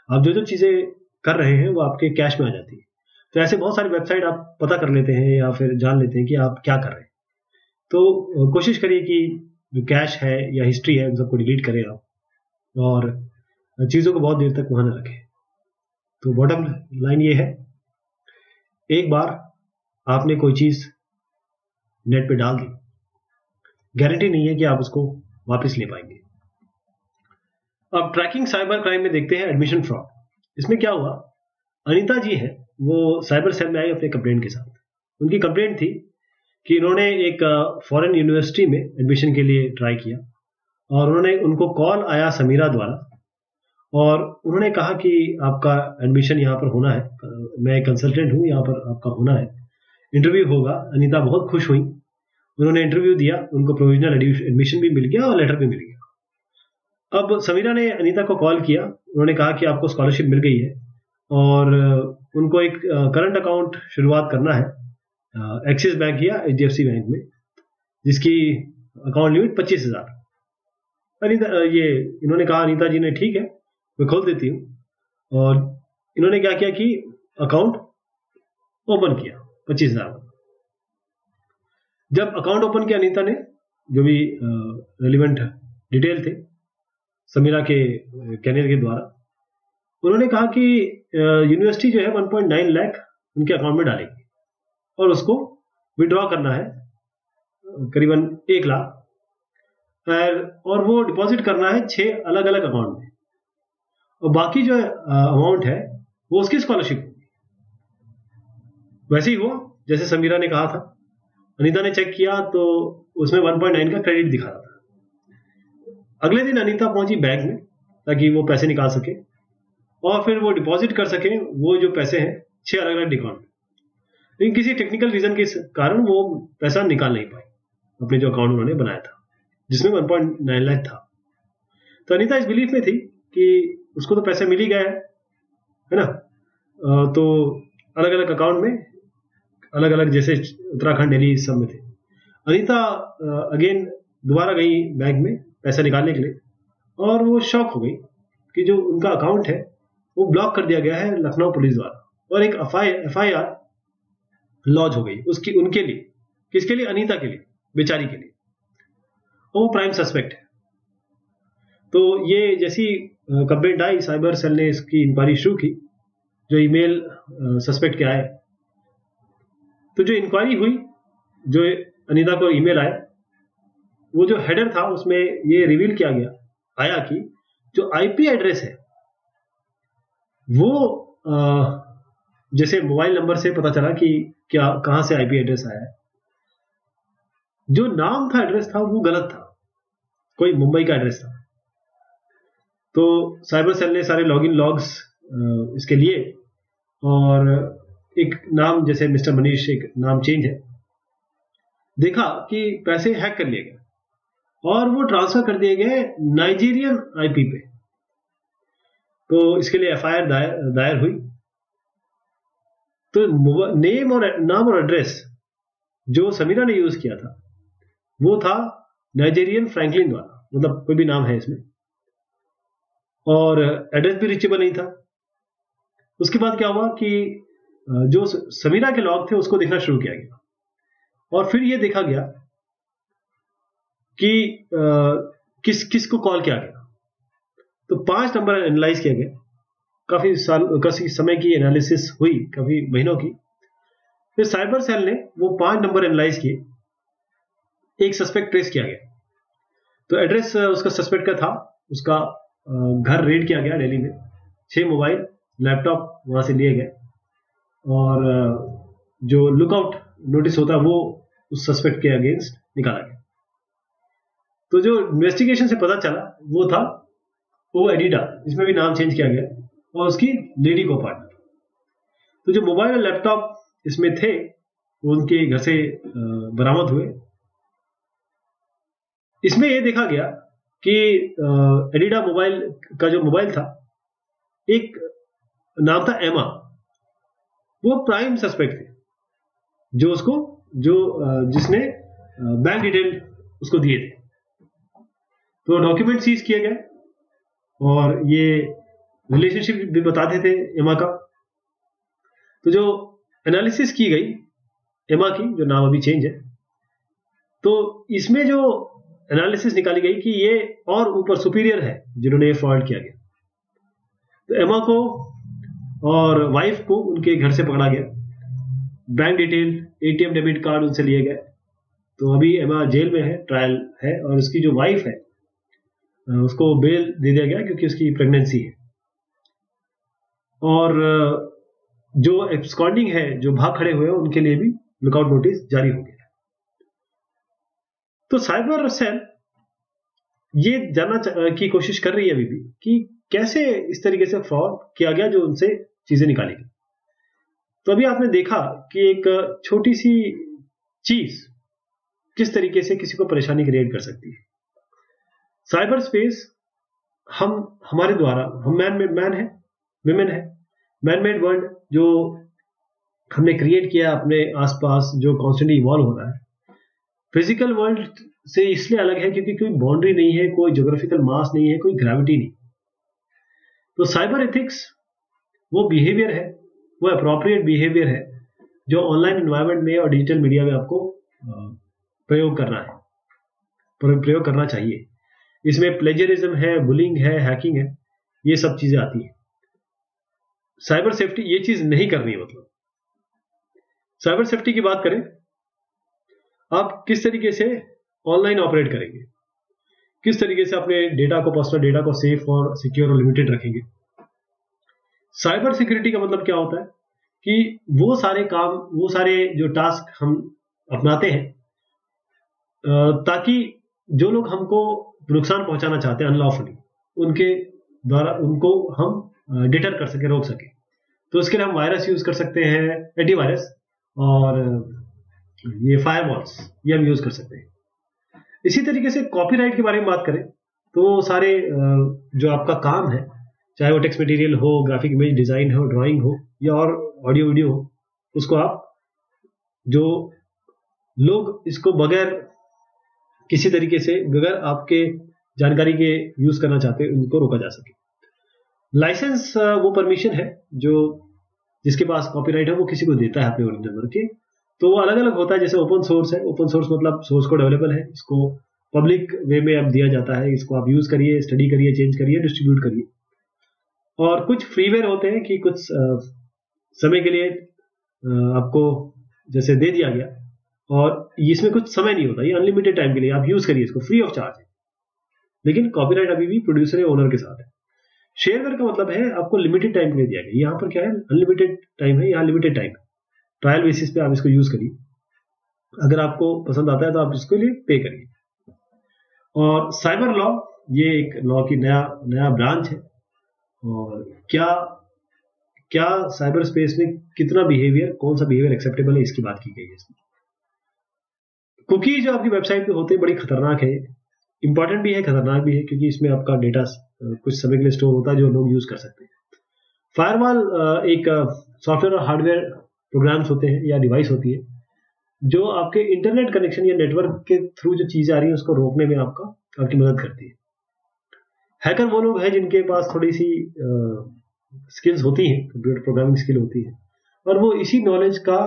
आप जो जो चीजें कर रहे हैं वो आपके कैश में आ जाती है। तो ऐसे बहुत सारी वेबसाइट आप पता कर लेते हैं या फिर जान लेते हैं कि आप क्या कर रहे हैं। तो कोशिश करिए कि जो कैश है या हिस्ट्री है उन सबको डिलीट करें आप, और चीजों को बहुत देर तक वहां न रखें। तो बॉटम लाइन ये है, एक बार आपने कोई चीज नेट पे डाल दी, गारंटी नहीं है कि आप उसको वापस ले पाएंगे। अब ट्रैकिंग साइबर क्राइम में देखते हैं एडमिशन फ्रॉड। इसमें क्या हुआ, अनीता जी है, वो साइबर सेल में आई अपने कंप्लेंट के साथ। उनकी कंप्लेंट थी कि इन्होंने एक फॉरेन यूनिवर्सिटी में एडमिशन के लिए ट्राई किया, और उनको कॉल आया समीरा द्वारा, और उन्होंने कहा कि आपका एडमिशन यहाँ पर होना है, मैं कंसल्टेंट हूँ, यहाँ पर आपका होना है, इंटरव्यू होगा। अनीता बहुत खुश हुई, उन्होंने इंटरव्यू दिया, उनको प्रोविजनल एडमिशन भी मिल गया और लेटर भी मिल गया। अब समीरा ने अनीता को कॉल किया, उन्होंने कहा कि आपको स्कॉलरशिप मिल गई है, और उनको एक करंट अकाउंट शुरुआत करना है एक्सिस बैंक या HDFC बैंक में, जिसकी अकाउंट लिमिट 25,000। अनीता इन्होंने कहा, अनीता जी ने ठीक है मैं खोल देती हूँ। और इन्होंने क्या किया कि अकाउंट ओपन किया 25,000। जब अकाउंट ओपन किया अनीता ने, जो भी रेलिवेंट डिटेल थे समीरा के कहने के द्वारा, उन्होंने कहा कि यूनिवर्सिटी जो है 1.9 लाख उनके अकाउंट में डालेगी और उसको विड्रॉ करना है करीबन 1 लाख, और वो डिपॉजिट करना है 6 अलग अलग अकाउंट में, और बाकी जो अमाउंट है वो उसकी स्कॉलरशिप होगी। वैसे ही हुआ जैसे समीरा ने कहा था। अनीता ने चेक किया तो उसमें 1.9 का क्रेडिट दिखा रहा था। अगले दिन अनीता पहुंची बैंक में ताकि वो पैसे निकाल सके और फिर वो डिपॉजिट कर सके वो जो पैसे हैं 6 अलग अलग अकाउंट में। लेकिन किसी टेक्निकल रीजन के कारण वो पैसा निकाल नहीं पाई अपने जो अकाउंट उन्होंने बनाया था जिसमें 1.9 लाख था। तो अनीता इस बिलीफ में थी कि उसको तो पैसा मिल ही गया है ना, तो अलग अलग अकाउंट में अलग अलग, जैसे उत्तराखंड, दिल्ली, सब में थे। अनीता अगेन दोबारा गई बैंक में पैसा निकालने के लिए और वो शॉक हो गई कि जो उनका अकाउंट है वो ब्लॉक कर दिया गया है लखनऊ पुलिस द्वारा, और एक FIR लॉन्च हो गई उसकी, उनके लिए। किसके लिए? अनीता के लिए, बेचारी के लिए। वो प्राइम सस्पेक्ट है। तो ये जैसी कंप्लेंट आई, साइबर सेल ने इसकी इंक्वायरी शुरू की, जो ईमेल सस्पेक्ट के आए। तो जो इंक्वायरी हुई, जो अनीता को ईमेल आया, वो जो हेडर था उसमें ये रिवील किया गया आया कि जो आईपी एड्रेस है वो जैसे मोबाइल नंबर से पता चला कि क्या कहां से आईपी एड्रेस आया है, जो नाम था, एड्रेस था, वो गलत था, कोई मुंबई का एड्रेस था। तो साइबर सेल ने सारे लॉगिन लॉग्स इसके लिए, और एक नाम जैसे मिस्टर मनीष, एक नाम चेंज है, देखा कि पैसे हैक कर लिए गए और वो ट्रांसफर कर दिए गए नाइजीरियन आईपी पे। तो इसके लिए FIR दायर हुई। तो नाम और एड्रेस जो समीरा ने यूज किया था वो था नाइजीरियन फ्रैंकलिन द्वारा, मतलब कोई भी नाम है इसमें, और एड्रेस भी रीचेबल नहीं था। उसके बाद क्या हुआ कि जो समीरा के लॉग थे उसको देखना शुरू किया गया और फिर ये देखा गया कि किस को कॉल किया गया। तो 5 नंबर एनालाइज किया गया, काफी समय की एनालिसिस हुई, काफी महीनों की। फिर साइबर सेल ने वो 5 नंबर एनालाइज किए, एक सस्पेक्ट ट्रेस किया गया। तो एड्रेस उसका सस्पेक्ट का था, उसका घर रेड किया गया दिल्ली में, 6 मोबाइल लैपटॉप वहां से लिए गए, और जो लुकआउट नोटिस होता है वो उस सस्पेक्ट के अगेंस्ट निकाला गया। तो जो इन्वेस्टिगेशन से पता चला वो था वो एडिडा, इसमें भी नाम चेंज किया गया, और उसकी लेडी को पार्टनर। तो जो मोबाइल और लैपटॉप इसमें थे वो उनके घर से बरामद हुए। इसमें यह देखा गया कि एडिडा मोबाइल का जो मोबाइल था, एक नाम था एमा, वो प्राइम सस्पेक्ट थे, जिसने बैंक डिटेल उसको दिए थे। तो डॉक्यूमेंट सीज किए गए और ये रिलेशनशिप भी बताते थे एमा का। तो जो एनालिसिस की गई एमा की, जो नाम अभी चेंज है, तो इसमें जो एनालिसिस निकाली गई कि ये और ऊपर सुपीरियर है जिन्होंने ये फ्रॉड किया गया। तो एमा को और वाइफ को उनके घर से पकड़ा गया, bank detail, ATM debit card उनसे लिए गए। तो अभी एमा जेल में है, ट्रायल है, और उसकी जो वाइफ है उसको बेल दे दिया गया क्योंकि उसकी प्रेगनेंसी है। और जो एब्सकॉन्डिंग है, जो भाग खड़े हुए हैं, उनके लिए भी लुकआउट नोटिस जारी हो गया। तो साइबर सेल ये जानना की कोशिश कर रही है अभी भी कि कैसे इस तरीके से फ्रॉड किया गया, जो उनसे चीजें निकाली गई। तो अभी आपने देखा कि एक छोटी सी चीज किस तरीके से किसी को परेशानी क्रिएट कर सकती है। साइबर स्पेस हमारे द्वारा, हम मैन मेड वर्ल्ड जो हमने क्रिएट किया अपने आसपास, जो कॉन्स्टेंटली इवॉल्व हो रहा है, फिजिकल वर्ल्ड से इसलिए अलग है क्योंकि कोई बाउंड्री नहीं है, कोई ज्योग्राफिकल मास नहीं है, कोई ग्रेविटी नहीं। तो साइबर एथिक्स वो बिहेवियर है वो अप्रोप्रिएट बिहेवियर है जो ऑनलाइन एनवायरनमेंट में और डिजिटल मीडिया में आपको प्रयोग करना चाहिए। इसमें प्लेजरिज्म है, बुलिंग है, हैकिंग है, ये सब चीजें आती हैं। साइबर सेफ्टी ये चीज नहीं करनी है। मतलब साइबर सेफ्टी की बात करें, आप किस तरीके से ऑनलाइन ऑपरेट करेंगे, किस तरीके से अपने डेटा को, पर्सनल डेटा को सेफ और सिक्योर और लिमिटेड रखेंगे। साइबर सिक्योरिटी का मतलब क्या होता है कि वो सारे जो टास्क हम अपनाते हैं ताकि जो लोग हमको नुकसान पहुंचाना चाहते हैं अनलॉफुली, उनके द्वारा उनको हम डिटर कर सके, रोक सके। तो इसके लिए हम वायरस यूज कर सकते हैं, एंटीवायरस, और ये फायरवॉल्स ये हम यूज कर सकते हैं। इसी तरीके से कॉपीराइट के बारे में बात करें तो सारे जो आपका काम है, चाहे वो टेक्स्ट मटेरियल हो, ग्राफिक इमेज डिजाइन हो, ड्राइंग हो या और ऑडियो वीडियो हो, उसको आप जो लोग इसको बगैर किसी तरीके से बगैर आपके जानकारी के यूज करना चाहते हैं, उनको रोका जा सके। लाइसेंस वो परमिशन है जो जिसके पास कॉपीराइट है वो किसी को देता है अपने ओरिजिनल वर्क के। तो वो अलग अलग होता है। जैसे ओपन सोर्स है, ओपन सोर्स मतलब सोर्स कोड अवेलेबल है, इसको पब्लिक वे में अब दिया जाता है, इसको आप यूज करिए, स्टडी करिए, चेंज करिए, डिस्ट्रीब्यूट करिए। और कुछ फ्रीवेयर होते हैं कि कुछ समय के लिए आपको जैसे दे दिया गया, और इसमें कुछ समय नहीं होता, ये अनलिमिटेड टाइम के लिए आप यूज करिए, इसको फ्री ऑफ चार्ज है, लेकिन कॉपीराइट अभी भी प्रोड्यूसर या ओनर के साथ है। शेयरवेयर का मतलब है आपको लिमिटेड टाइम के लिए दिया गया, यहाँ पर क्या है, अनलिमिटेड टाइम है, यहाँ लिमिटेड टाइम है। ट्रायल बेसिस पे आप इसको यूज करिए, अगर आपको पसंद आता है तो आप इसके लिए पे करिए। और साइबर लॉ, ये एक लॉ की नया ब्रांच है, और क्या साइबर स्पेस में कितना बिहेवियर, कौन सा बिहेवियर एक्सेप्टेबल है, इसकी बात की गई है इसमें। कुकी जो आपकी वेबसाइट पे होते हैं बड़ी खतरनाक है, इंपॉर्टेंट भी है, खतरनाक भी है, क्योंकि इसमें आपका डेटा कुछ समय के लिए स्टोर होता है जो लोग यूज कर सकते हैं। फायरवॉल एक सॉफ्टवेयर और हार्डवेयर प्रोग्राम्स होते हैं या डिवाइस होती है जो आपके इंटरनेट कनेक्शन या नेटवर्क के थ्रू जो चीजें आ रही है उसको रोकने में आपकी मदद करती है। हैकर वो लोग हैं जिनके पास थोड़ी सी स्किल्स होती हैं, कंप्यूटर प्रोग्रामिंग स्किल होती है, और वो इसी नॉलेज का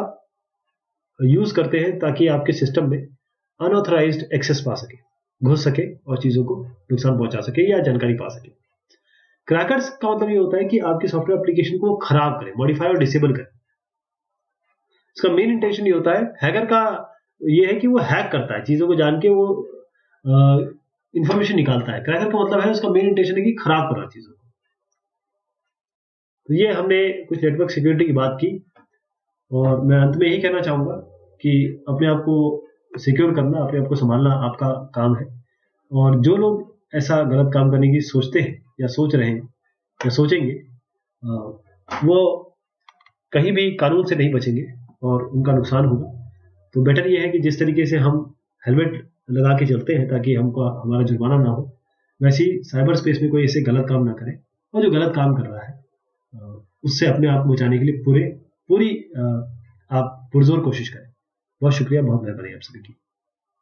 यूज करते हैं ताकि आपके सिस्टम में अनऑथराइज्ड एक्सेस पा सके, घुस सके और चीजों को नुकसान पहुंचा सके या जानकारी पा सके। क्रैकर्स का मतलब ये होता है कि आपकी सॉफ्टवेयर एप्लीकेशन को खराब करें, मॉडिफाई और डिसेबल करें। इसका मेन इंटेंशन ये होता है, हैकर का ये है कि वो हैक करता है, चीजों को जान के वो इंफॉर्मेशन निकालता है। क्रैकर का मतलब है उसका मेन इंटेंशन है कि खराब करना चीजों को। तो ये हमने कुछ नेटवर्क सिक्योरिटी की बात की, और मैं अंत में यही कहना चाहूंगा कि अपने आप को सिक्योर करना, अपने आप को संभालना आपका काम है। और जो लोग ऐसा गलत काम करने की सोचते हैं या सोच रहे हैं या सोचेंगे, वो कहीं भी कानून से नहीं बचेंगे और उनका नुकसान होगा। तो बेटर ये है कि जिस तरीके से हम हेलमेट लगा के चलते हैं ताकि हमको हमारा जुर्माना ना हो, वैसे ही साइबर स्पेस में कोई ऐसे गलत काम ना करे, और जो गलत काम कर रहा है उससे अपने आप को बचाने के लिए पूरी आप पुरजोर कोशिश करें। बहुत शुक्रिया, बहुत मेहरबानी आप सभी की।